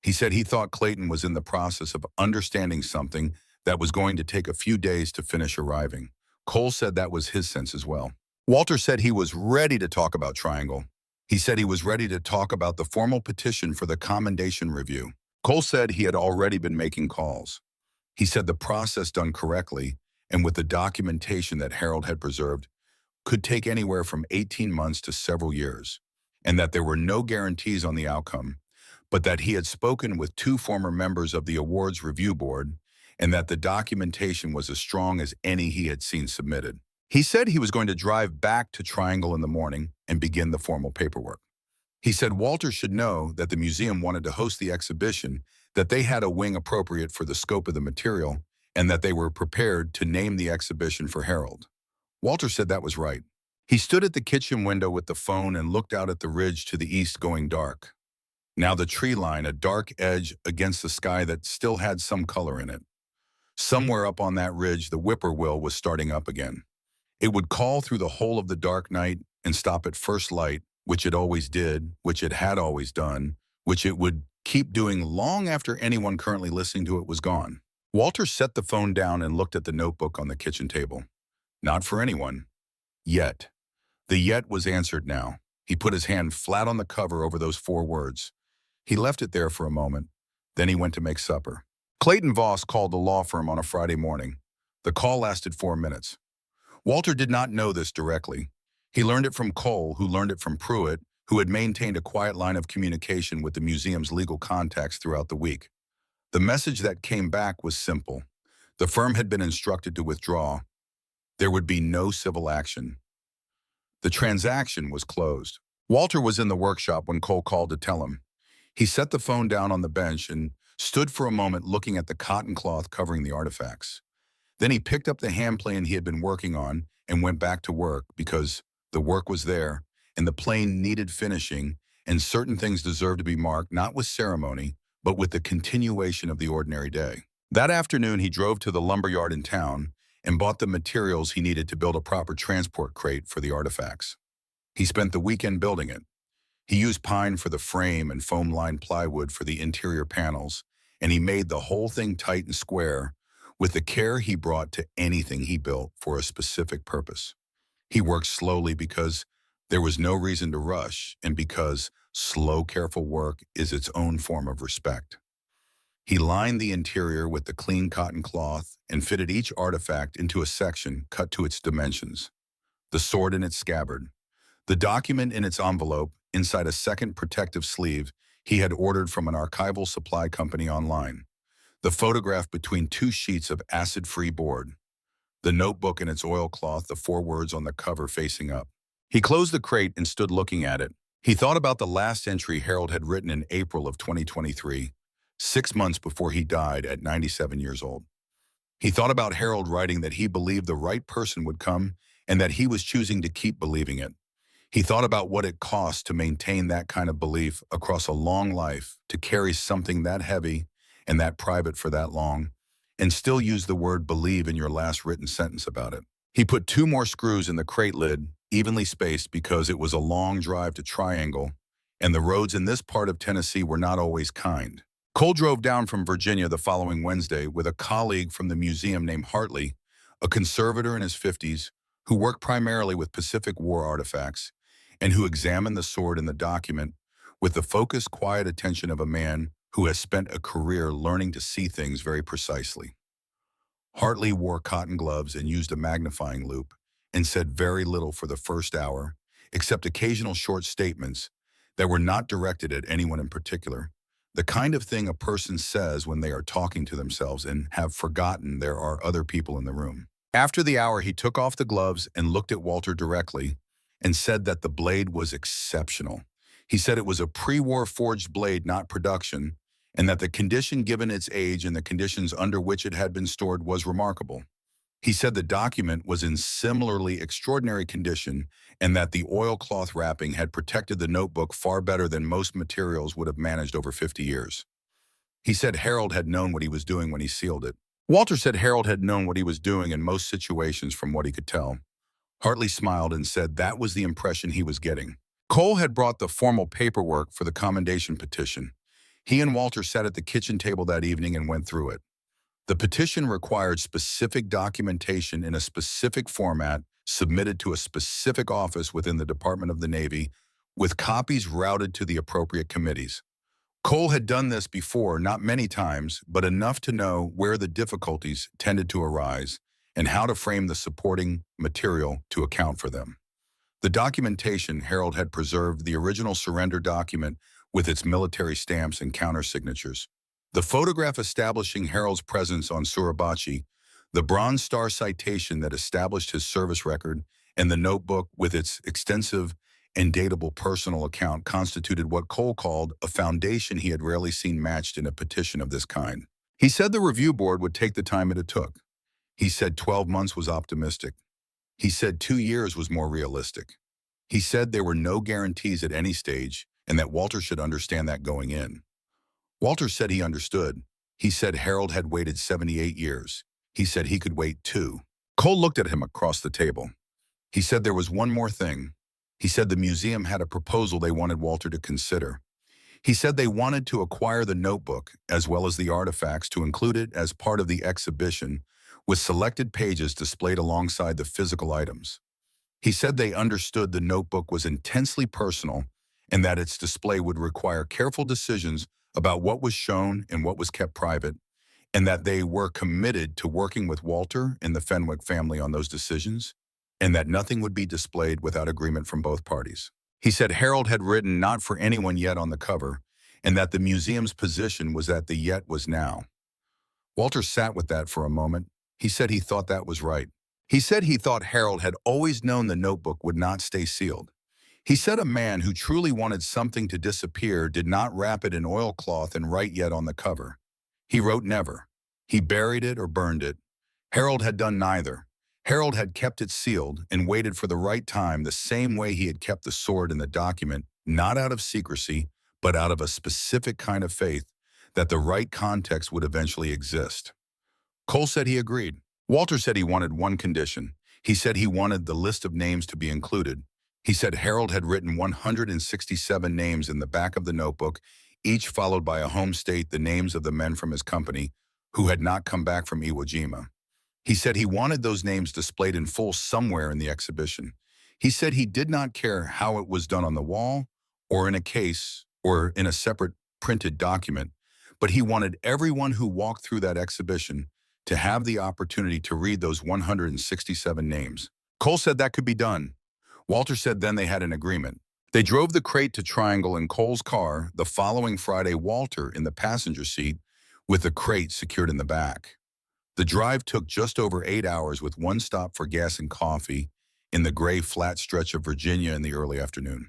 He said he thought Clayton was in the process of understanding something that was going to take a few days to finish arriving. Cole said that was his sense as well. Walter said he was ready to talk about Triangle. He said he was ready to talk about the formal petition for the commendation review. Cole said he had already been making calls. He said the process done correctly and with the documentation that Harold had preserved could take anywhere from 18 months to several years, and that there were no guarantees on the outcome, but that he had spoken with two former members of the awards review board and that the documentation was as strong as any he had seen submitted. He said he was going to drive back to Triangle in the morning and begin the formal paperwork. He said Walter should know that the museum wanted to host the exhibition, that they had a wing appropriate for the scope of the material, and that they were prepared to name the exhibition for Harold. Walter said that was right. He stood at the kitchen window with the phone and looked out at the ridge to the east going dark. Now the tree line, a dark edge against the sky that still had some color in it. Somewhere up on that ridge, the whippoorwill was starting up again. It would call through the whole of the dark night and stop at first light, which it always did, which it had always done, which it would keep doing long after anyone currently listening to it was gone. Walter set the phone down and looked at the notebook on the kitchen table. Not for anyone. Yet. The yet was answered now. He put his hand flat on the cover over those 4 words. He left it there for a moment. Then he went to make supper. Clayton Voss called the law firm on a Friday morning. The call lasted 4 minutes. Walter did not know this directly. He learned it from Cole, who learned it from Pruitt, who had maintained a quiet line of communication with the museum's legal contacts throughout the week. The message that came back was simple. The firm had been instructed to withdraw. There would be no civil action. The transaction was closed. Walter was in the workshop when Cole called to tell him. He set the phone down on the bench and stood for a moment looking at the cotton cloth covering the artifacts. Then he picked up the hand plane he had been working on and went back to work because the work was there and the plane needed finishing and certain things deserved to be marked not with ceremony, but with the continuation of the ordinary day. That afternoon, he drove to the lumberyard in town and bought the materials he needed to build a proper transport crate for the artifacts. He spent the weekend building it. He used pine for the frame and foam-lined plywood for the interior panels, and he made the whole thing tight and square with the care he brought to anything he built for a specific purpose. He worked slowly because there was no reason to rush and because slow, careful work is its own form of respect. He lined the interior with the clean cotton cloth and fitted each artifact into a section cut to its dimensions. The sword in its scabbard, the document in its envelope inside a second protective sleeve he had ordered from an archival supply company online, the photograph between 2 sheets of acid-free board, the notebook in its oilcloth, the 4 words on the cover facing up. He closed the crate and stood looking at it. He thought about the last entry Harold had written in April of 2023, 6 months before he died at 97 years old. He thought about Harold writing that he believed the right person would come and that he was choosing to keep believing it. He thought about what it cost to maintain that kind of belief across a long life, to carry something that heavy and that private for that long, and still use the word believe in your last written sentence about it. He put 2 more screws in the crate lid, evenly spaced because it was a long drive to Triangle, and the roads in this part of Tennessee were not always kind. Cole drove down from Virginia the following Wednesday with a colleague from the museum named Hartley, a conservator in his 50s who worked primarily with Pacific War artifacts and who examined the sword in the document with the focused, quiet attention of a man who has spent a career learning to see things very precisely. Hartley wore cotton gloves and used a magnifying loupe and said very little for the first hour, except occasional short statements that were not directed at anyone in particular, the kind of thing a person says when they are talking to themselves and have forgotten there are other people in the room. After the hour, he took off the gloves and looked at Walter directly, and said that the blade was exceptional. He said it was a pre-war forged blade, not production, and that the condition given its age and the conditions under which it had been stored was remarkable. He said the document was in similarly extraordinary condition and that the oilcloth wrapping had protected the notebook far better than most materials would have managed over 50 years. He said Harold had known what he was doing when he sealed it. Walter said Harold had known what he was doing in most situations from what he could tell. Hartley smiled and said that was the impression he was getting. Cole had brought the formal paperwork for the commendation petition. He and Walter sat at the kitchen table that evening and went through it. The petition required specific documentation in a specific format submitted to a specific office within the Department of the Navy, with copies routed to the appropriate committees. Cole had done this before, not many times, but enough to know where the difficulties tended to arise and how to frame the supporting material to account for them. The documentation Harold had preserved the original surrender document with its military stamps and countersignatures. The photograph establishing Harold's presence on Suribachi, the Bronze Star citation that established his service record, and the notebook with its extensive and datable personal account constituted what Cole called a foundation he had rarely seen matched in a petition of this kind. He said the review board would take the time it took. He said 12 months was optimistic. He said 2 years was more realistic. He said there were no guarantees at any stage and that Walter should understand that going in. Walter said he understood. He said Harold had waited 78 years. He said he could wait too. Cole looked at him across the table. He said there was one more thing. He said the museum had a proposal they wanted Walter to consider. He said they wanted to acquire the notebook as well as the artifacts to include it as part of the exhibition with selected pages displayed alongside the physical items. He said they understood the notebook was intensely personal and that its display would require careful decisions about what was shown and what was kept private, and that they were committed to working with Walter and the Fenwick family on those decisions, and that nothing would be displayed without agreement from both parties. He said Harold had written not for anyone yet on the cover, and that the museum's position was that the yet was now. Walter sat with that for a moment. He said he thought that was right. He said he thought Harold had always known the notebook would not stay sealed. He said a man who truly wanted something to disappear did not wrap it in oilcloth and write yet on the cover. He wrote never. He buried it or burned it. Harold had done neither. Harold had kept it sealed and waited for the right time the same way he had kept the sword in the document, not out of secrecy, but out of a specific kind of faith that the right context would eventually exist. Cole said he agreed. Walter said he wanted one condition. He said he wanted the list of names to be included. He said Harold had written 167 names in the back of the notebook, each followed by a home state, the names of the men from his company who had not come back from Iwo Jima. He said he wanted those names displayed in full somewhere in the exhibition. He said he did not care how it was done on the wall or in a case or in a separate printed document, but he wanted everyone who walked through that exhibition to have the opportunity to read those 167 names. Cole said that could be done. Walter said then they had an agreement. They drove the crate to Triangle in Cole's car the following Friday, Walter in the passenger seat with the crate secured in the back. The drive took just over 8 hours with one stop for gas and coffee in the gray flat stretch of Virginia in the early afternoon.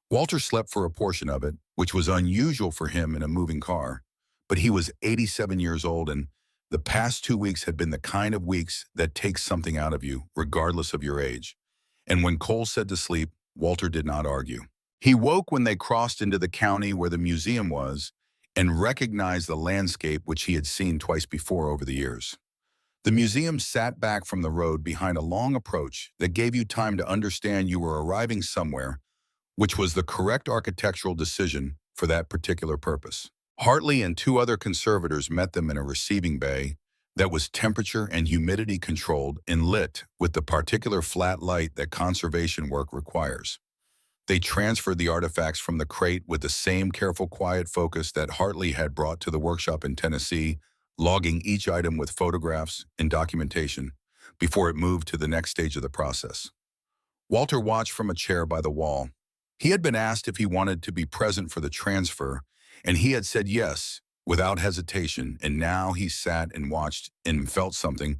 Walter slept for a portion of it, which was unusual for him in a moving car, but he was 87 years old and the past 2 weeks had been the kind of weeks that take something out of you, regardless of your age. And when Cole said to sleep, Walter did not argue. He woke when they crossed into the county where the museum was and recognized the landscape which he had seen twice before over the years. The museum sat back from the road behind a long approach that gave you time to understand you were arriving somewhere, which was the correct architectural decision for that particular purpose. Hartley and 2 other conservators met them in a receiving bay that was temperature and humidity controlled and lit with the particular flat light that conservation work requires. They transferred the artifacts from the crate with the same careful, quiet focus that Hartley had brought to the workshop in Tennessee, logging each item with photographs and documentation before it moved to the next stage of the process. Walter watched from a chair by the wall. He had been asked if he wanted to be present for the transfer, and he had said yes, without hesitation, and now he sat and watched and felt something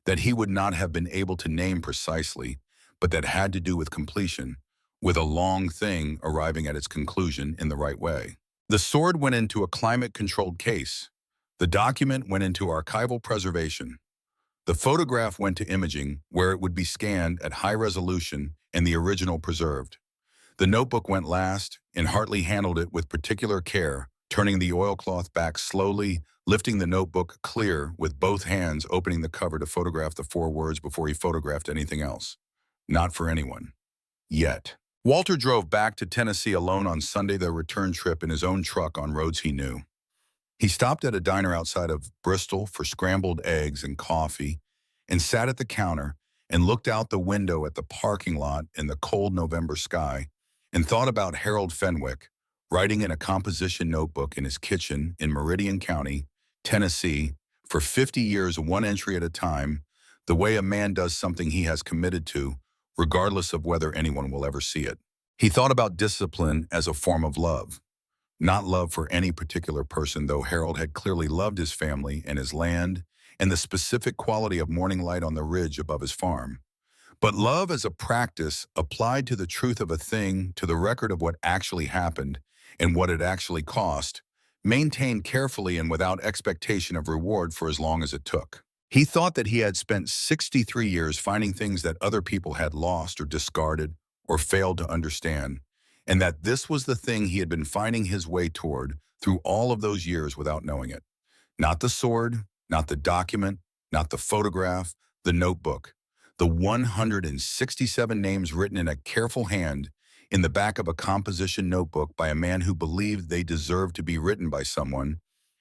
that he would not have been able to name precisely, but that had to do with completion, with a long thing arriving at its conclusion in the right way. The sword went into a climate-controlled case. The document went into archival preservation. The photograph went to imaging, where it would be scanned at high resolution and the original preserved. The notebook went last, and Hartley handled it with particular care, turning the oilcloth back slowly, lifting the notebook clear with both hands, opening the cover to photograph the 4 words before he photographed anything else. Not for anyone. Yet. Walter drove back to Tennessee alone on Sunday, their return trip, in his own truck on roads he knew. He stopped at a diner outside of Bristol for scrambled eggs and coffee and sat at the counter and looked out the window at the parking lot in the cold November sky and thought about Harold Fenwick, writing in a composition notebook in his kitchen in Meridian County, Tennessee, for 50 years, one entry at a time, the way a man does something he has committed to, regardless of whether anyone will ever see it. He thought about discipline as a form of love. Not love for any particular person, though Harold had clearly loved his family and his land and the specific quality of morning light on the ridge above his farm. But love as a practice applied to the truth of a thing, to the record of what actually happened and what it actually cost, maintained carefully and without expectation of reward for as long as it took. He thought that he had spent 63 years finding things that other people had lost or discarded or failed to understand, and that this was the thing he had been finding his way toward through all of those years without knowing it. Not the sword, not the document, not the photograph, the notebook, the 167 names written in a careful hand in the back of a composition notebook by a man who believed they deserved to be written by someone,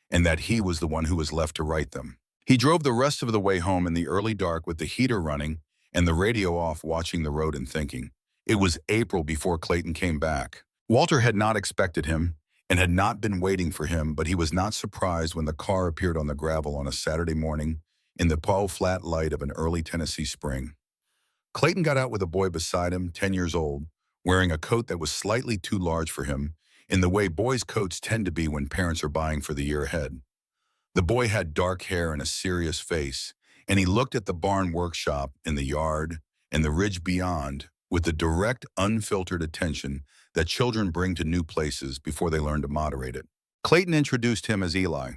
and that he was the one who was left to write them. He drove the rest of the way home in the early dark with the heater running and the radio off, watching the road and thinking. It was April before Clayton came back. Walter had not expected him and had not been waiting for him, but he was not surprised when the car appeared on the gravel on a Saturday morning in the pale flat light of an early Tennessee spring. Clayton got out with a boy beside him, 10 years old, wearing a coat that was slightly too large for him, in the way boys' coats tend to be when parents are buying for the year ahead. The boy had dark hair and a serious face, and he looked at the barn workshop in the yard and the ridge beyond with the direct, unfiltered attention that children bring to new places before they learn to moderate it. Clayton introduced him as Eli.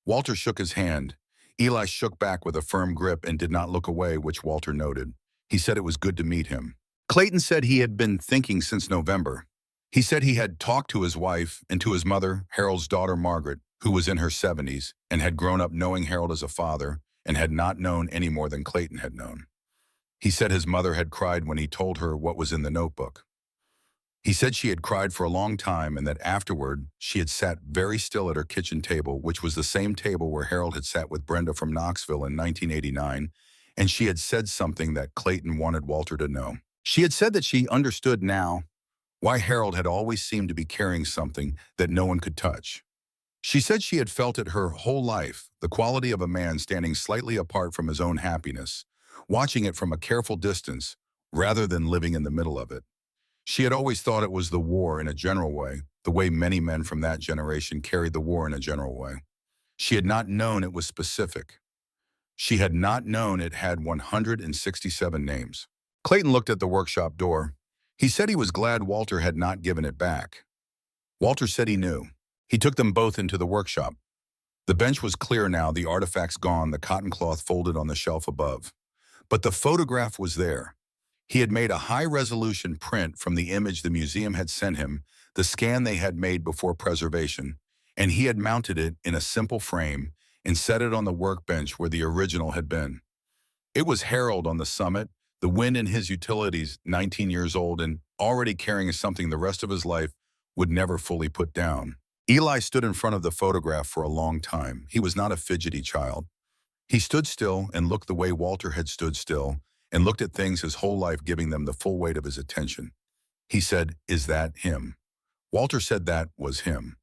Walter shook his hand. Eli shook back with a firm grip and did not look away, which Walter noted. He said it was good to meet him. Clayton said he had been thinking since November. He said he had talked to his wife and to his mother, Harold's daughter Margaret, who was in her 70s and had grown up knowing Harold as a father and had not known any more than Clayton had known. He said his mother had cried when he told her what was in the notebook. He said she had cried for a long time and that afterward she had sat very still at her kitchen table, which was the same table where Harold had sat with Brenda from Knoxville in 1989, and she had said something that Clayton wanted Walter to know. She had said that she understood now why Harold had always seemed to be carrying something that no one could touch. She said she had felt it her whole life, the quality of a man standing slightly apart from his own happiness, watching it from a careful distance rather than living in the middle of it. She had always thought it was the war in a general way, the way many men from that generation carried the war in a general way. She had not known it was specific. She had not known it had 167 names. Clayton looked at the workshop door. He said he was glad Walter had not given it back. Walter said he knew. He took them both into the workshop. The bench was clear now, the artifacts gone, the cotton cloth folded on the shelf above. But the photograph was there. He had made a high-resolution print from the image the museum had sent him, the scan they had made before preservation, and he had mounted it in a simple frame and set it on the workbench where the original had been. It was Harold on the summit, the wind in his utilities, 19 years old and already carrying something the rest of his life would never fully put down. Eli stood in front of the photograph for a long time. He was not a fidgety child. He stood still and looked the way Walter had stood still and looked at things his whole life, giving them the full weight of his attention. He said, "Is that him?" Walter said that was him.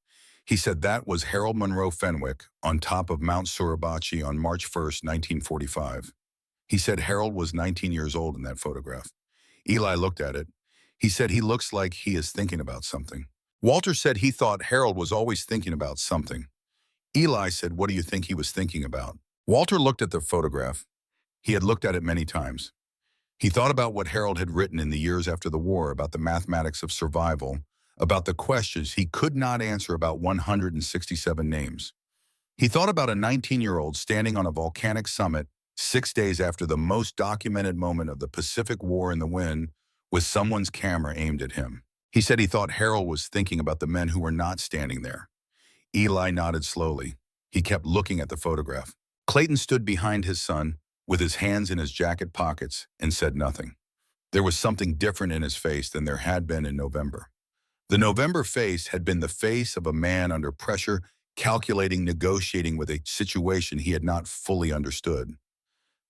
He said that was Harold Monroe Fenwick on top of Mount Suribachi on March 1st, 1945. He said Harold was 19 years old in that photograph. Eli looked at it. He said he looks like he is thinking about something. Walter said he thought Harold was always thinking about something. Eli said, "What do you think he was thinking about?" Walter looked at the photograph. He had looked at it many times. He thought about what Harold had written in the years after the war about the mathematics of survival, about the questions he could not answer about 167 names. He thought about a 19-year-old standing on a volcanic summit 6 days after the most documented moment of the Pacific War in the wind with someone's camera aimed at him. He said he thought Harold was thinking about the men who were not standing there. Eli nodded slowly. He kept looking at the photograph. Clayton stood behind his son, with his hands in his jacket pockets, and said nothing. There was something different in his face than there had been in November. The November face had been the face of a man under pressure, calculating, negotiating with a situation he had not fully understood.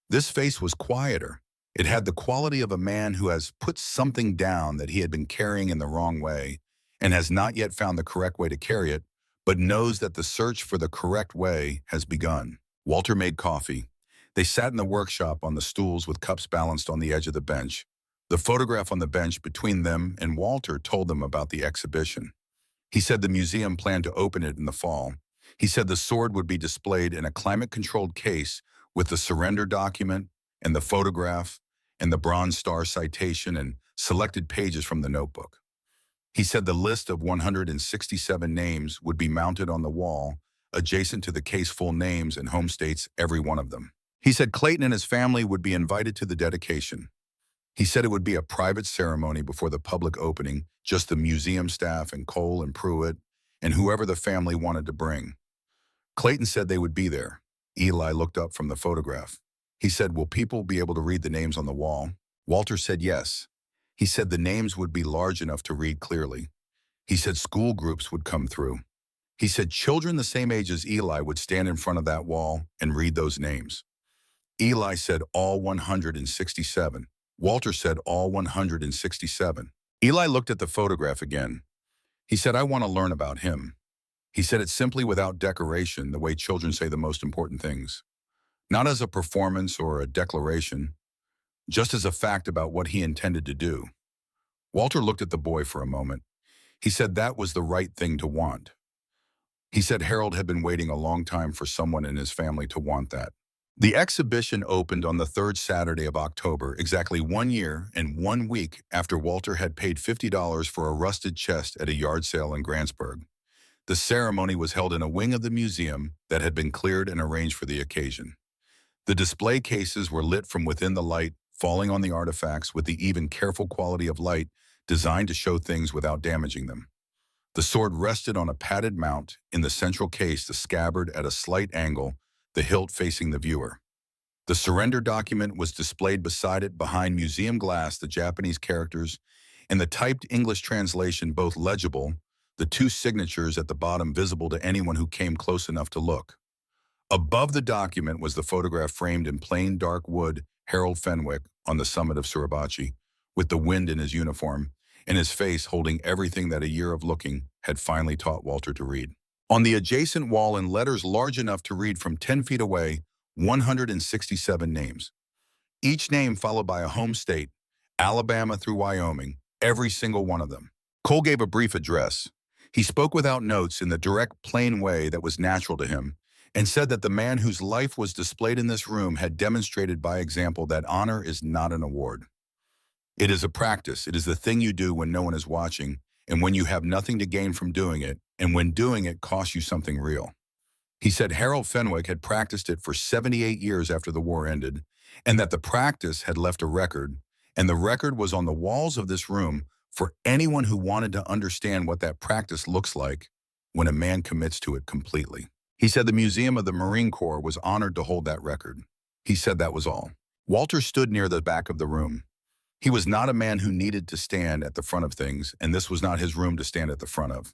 This face was quieter. It had the quality of a man who has put something down that he had been carrying in the wrong way and has not yet found the correct way to carry it, but knows that the search for the correct way has begun. Walter made coffee. They sat in the workshop on the stools with cups balanced on the edge of the bench. The photograph on the bench between them and Walter told them about the exhibition. He said the museum planned to open it in the fall. He said the sword would be displayed in a climate-controlled case with the surrender document and the photograph and the Bronze Star citation and selected pages from the notebook. He said the list of 167 names would be mounted on the wall, adjacent to the case, full names and home states, every one of them. He said Clayton and his family would be invited to the dedication. He said it would be a private ceremony before the public opening, just the museum staff and Cole and Pruitt and whoever the family wanted to bring. Clayton said they would be there. Eli looked up from the photograph. He said, "Will people be able to read the names on the wall?" Walter said yes. He said the names would be large enough to read clearly. He said school groups would come through. He said children the same age as Eli would stand in front of that wall and read those names. Eli said all 167. Walter said all 167. Eli looked at the photograph again. He said, "I want to learn about him." He said it simply, without decoration, the way children say the most important things. Not as a performance or a declaration, just as a fact about what he intended to do. Walter looked at the boy for a moment. He said that was the right thing to want. He said Harold had been waiting a long time for someone in his family to want that. The exhibition opened on the third Saturday of October, exactly 1 year and 1 week after Walter had paid $50 for a rusted chest at a yard sale in Grantsburg. The ceremony was held in a wing of the museum that had been cleared and arranged for the occasion. The display cases were lit from within, the light falling on the artifacts with the even careful quality of light designed to show things without damaging them. The sword rested on a padded mount in the central case, the scabbard at a slight angle, the hilt facing the viewer. The surrender document was displayed beside it, behind museum glass, the Japanese characters and the typed English translation both legible, the two signatures at the bottom visible to anyone who came close enough to look. Above the document was the photograph framed in plain dark wood, Harold Fenwick on the summit of Suribachi, with the wind in his uniform, and his face holding everything that a year of looking had finally taught Walter to read. On the adjacent wall, in letters large enough to read from 10 feet away, 167 names. Each name followed by a home state, Alabama through Wyoming, every single one of them. Cole gave a brief address. He spoke without notes, in the direct, plain way that was natural to him, and said that the man whose life was displayed in this room had demonstrated by example that honor is not an award. It is a practice. It is the thing you do when no one is watching, and when you have nothing to gain from doing it, and when doing it costs you something real. He said Harold Fenwick had practiced it for 78 years after the war ended, and that the practice had left a record, and the record was on the walls of this room for anyone who wanted to understand what that practice looks like when a man commits to it completely. He said the Museum of the Marine Corps was honored to hold that record. He said that was all. Walter stood near the back of the room. He was not a man who needed to stand at the front of things, and this was not his room to stand at the front of.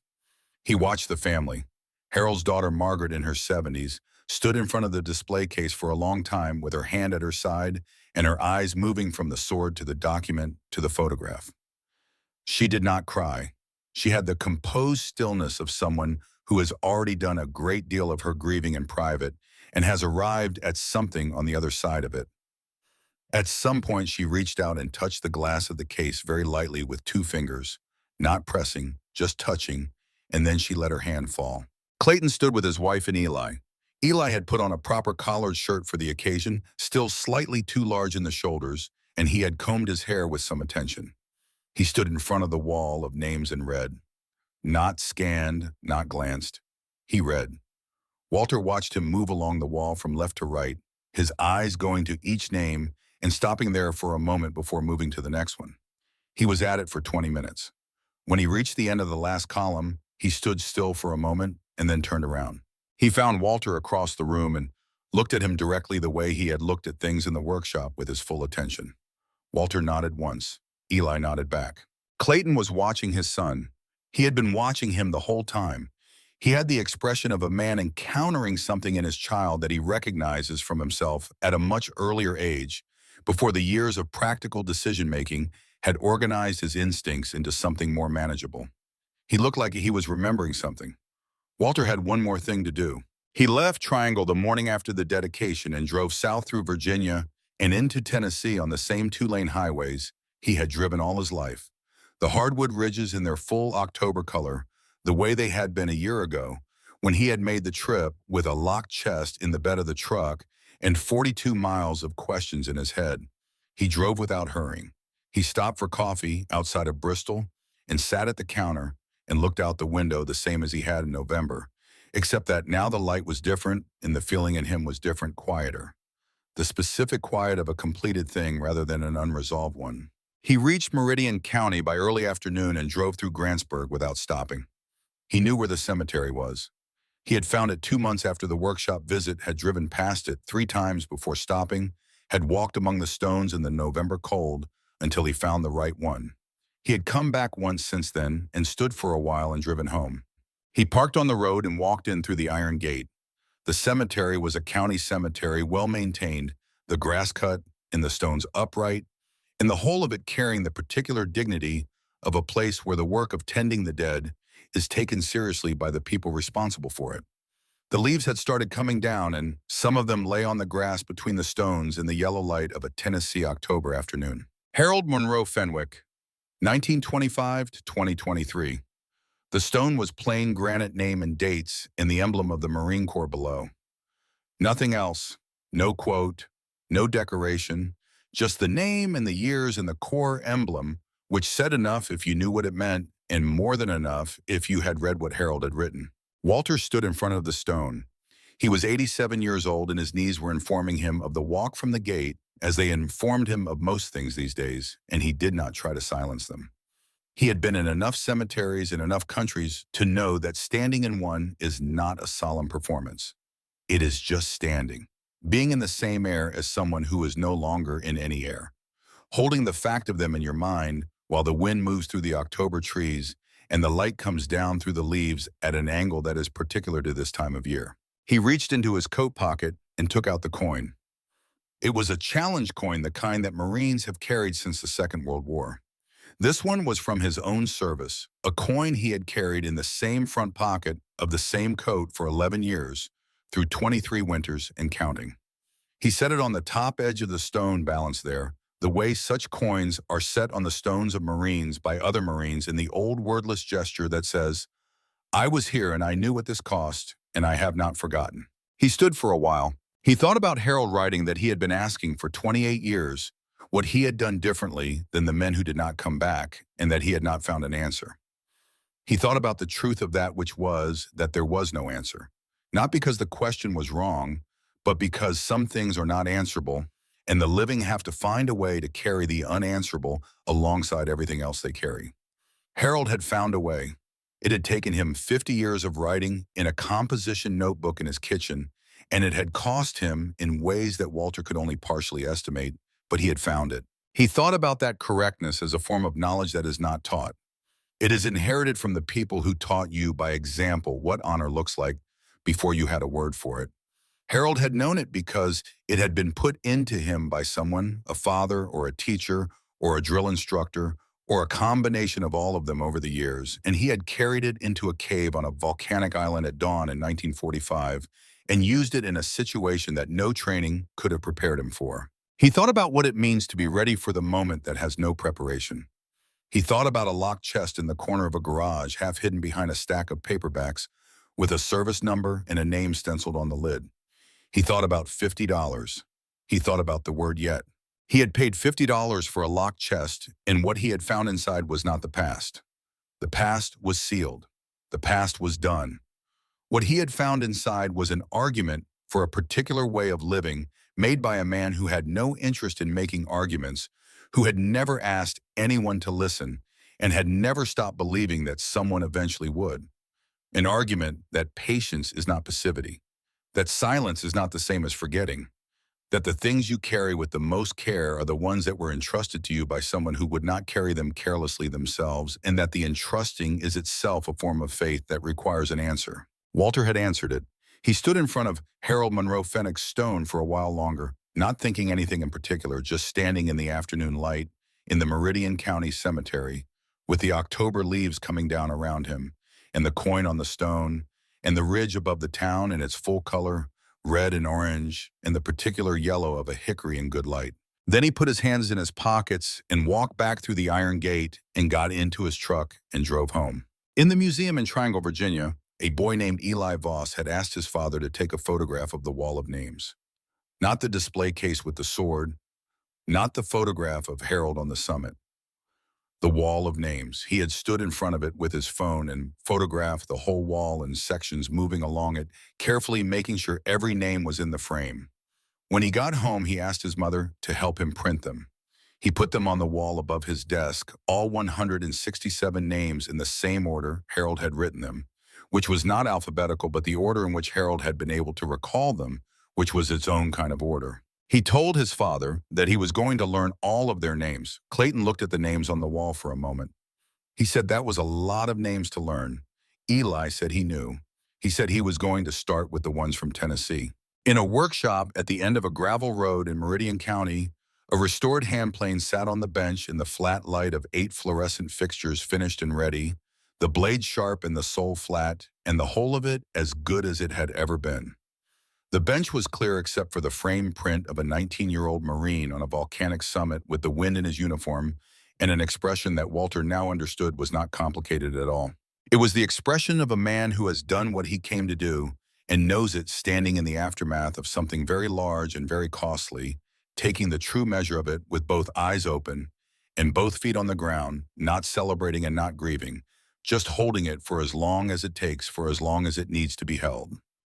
He watched the family. Harold's daughter, Margaret, in her 70s, stood in front of the display case for a long time with her hand at her side and her eyes moving from the sword to the document to the photograph. She did not cry. She had the composed stillness of someone who has already done a great deal of her grieving in private and has arrived at something on the other side of it. At some point, she reached out and touched the glass of the case very lightly with 2 fingers, not pressing, just touching, and then she let her hand fall. Clayton stood with his wife and Eli. Eli had put on a proper collared shirt for the occasion, still slightly too large in the shoulders, and he had combed his hair with some attention. He stood in front of the wall of names and read. Not scanned, not glanced. He read. Walter watched him move along the wall from left to right, his eyes going to each name and stopping there for a moment before moving to the next one. He was at it for 20 minutes. When he reached the end of the last column, he stood still for a moment and then turned around. He found Walter across the room and looked at him directly the way he had looked at things in the workshop with his full attention. Walter nodded once. Eli nodded back. Clayton was watching his son. He had been watching him the whole time. He had the expression of a man encountering something in his child that he recognizes from himself at a much earlier age, before the years of practical decision-making had organized his instincts into something more manageable. He looked like he was remembering something. Walter had one more thing to do. He left Triangle the morning after the dedication and drove south through Virginia and into Tennessee on the same two-lane highways he had driven all his life. The hardwood ridges in their full October color, the way they had been a year ago, when he had made the trip with a locked chest in the bed of the truck and 42 miles of questions in his head. He drove without hurrying. He stopped for coffee outside of Bristol and sat at the counter and looked out the window the same as he had in November, except that now the light was different and the feeling in him was different, quieter. The specific quiet of a completed thing rather than an unresolved one. He reached Meridian County by early afternoon and drove through Grantsburg without stopping. He knew where the cemetery was. He had found it 2 months after the workshop visit, had driven past it 3 times before stopping, had walked among the stones in the November cold until he found the right one. He had come back once since then and stood for a while and driven home. He parked on the road and walked in through the iron gate. The cemetery was a county cemetery, well maintained, the grass cut and the stones upright, and the whole of it carrying the particular dignity of a place where the work of tending the dead is taken seriously by the people responsible for it. The leaves had started coming down, and some of them lay on the grass between the stones in the yellow light of a Tennessee October afternoon. Harold Monroe Fenwick, 1925 to 2023. The stone was plain granite, name and dates, and the emblem of the Marine Corps below. Nothing else, no quote, no decoration, just the name and the years and the Corps emblem, which said enough if you knew what it meant, and more than enough if you had read what Harold had written. Walter stood in front of the stone. He was 87 years old, and his knees were informing him of the walk from the gate as they informed him of most things these days, and he did not try to silence them. He had been in enough cemeteries in enough countries to know that standing in one is not a solemn performance. It is just standing, being in the same air as someone who is no longer in any air, holding the fact of them in your mind while the wind moves through the October trees and the light comes down through the leaves at an angle that is particular to this time of year. He reached into his coat pocket and took out the coin. It was a challenge coin, the kind that Marines have carried since the Second World War. This one was from his own service, a coin he had carried in the same front pocket of the same coat for 11 years, through 23 winters and counting. He set it on the top edge of the stone balanced there, the way such coins are set on the stones of Marines by other Marines in the old wordless gesture that says, "I was here and I knew what this cost, and I have not forgotten." He stood for a while. He thought about Harold writing that he had been asking for 28 years what he had done differently than the men who did not come back, and that he had not found an answer. He thought about the truth of that which was that there was no answer, not because the question was wrong, but because some things are not answerable, and the living have to find a way to carry the unanswerable alongside everything else they carry. Harold had found a way. It had taken him 50 years of writing in a composition notebook in his kitchen, and it had cost him in ways that Walter could only partially estimate, but he had found it. He thought about that correctness as a form of knowledge that is not taught. It is inherited from the people who taught you by example what honor looks like before you had a word for it. Harold had known it because it had been put into him by someone, a father or a teacher or a drill instructor or a combination of all of them over the years, and he had carried it into a cave on a volcanic island at dawn in 1945 and used it in a situation that no training could have prepared him for. He thought about what it means to be ready for the moment that has no preparation. He thought about a locked chest in the corner of a garage, half hidden behind a stack of paperbacks with a service number and a name stenciled on the lid. He thought about $50. He thought about the word yet. He had paid $50 for a locked chest, and what he had found inside was not the past. The past was sealed. The past was done. What he had found inside was an argument for a particular way of living made by a man who had no interest in making arguments, who had never asked anyone to listen, and had never stopped believing that someone eventually would. An argument that patience is not passivity, that silence is not the same as forgetting, that the things you carry with the most care are the ones that were entrusted to you by someone who would not carry them carelessly themselves, and that the entrusting is itself a form of faith that requires an answer. Walter had answered it. He stood in front of Harold Monroe Fenwick's stone for a while longer, not thinking anything in particular, just standing in the afternoon light in the Meridian County Cemetery, with the October leaves coming down around him, and the coin on the stone, and the ridge above the town in its full color, red and orange, and the particular yellow of a hickory in good light. Then he put his hands in his pockets and walked back through the iron gate and got into his truck and drove home. In the museum in Triangle, Virginia, a boy named Eli Voss had asked his father to take a photograph of the wall of names. Not the display case with the sword, not the photograph of Harold on the summit. The wall of names. He had stood in front of it with his phone and photographed the whole wall in sections, moving along it, carefully making sure every name was in the frame. When he got home, he asked his mother to help him print them. He put them on the wall above his desk, all 167 names in the same order Harold had written them, which was not alphabetical, but the order in which Harold had been able to recall them, which was its own kind of order. He told his father that he was going to learn all of their names. Clayton looked at the names on the wall for a moment. He said that was a lot of names to learn. Eli said he knew. He said he was going to start with the ones from Tennessee. In a workshop at the end of a gravel road in Meridian County, a restored hand plane sat on the bench in the flat light of 8 fluorescent fixtures finished and ready, the blade sharp and the sole flat, and the whole of it as good as it had ever been. The bench was clear except for the frame print of a 19-year-old Marine on a volcanic summit with the wind in his uniform and an expression that Walter now understood was not complicated at all. It was the expression of a man who has done what he came to do and knows it, standing in the aftermath of something very large and very costly, taking the true measure of it with both eyes open and both feet on the ground, not celebrating and not grieving, just holding it for as long as it takes, for as long as it needs to be held.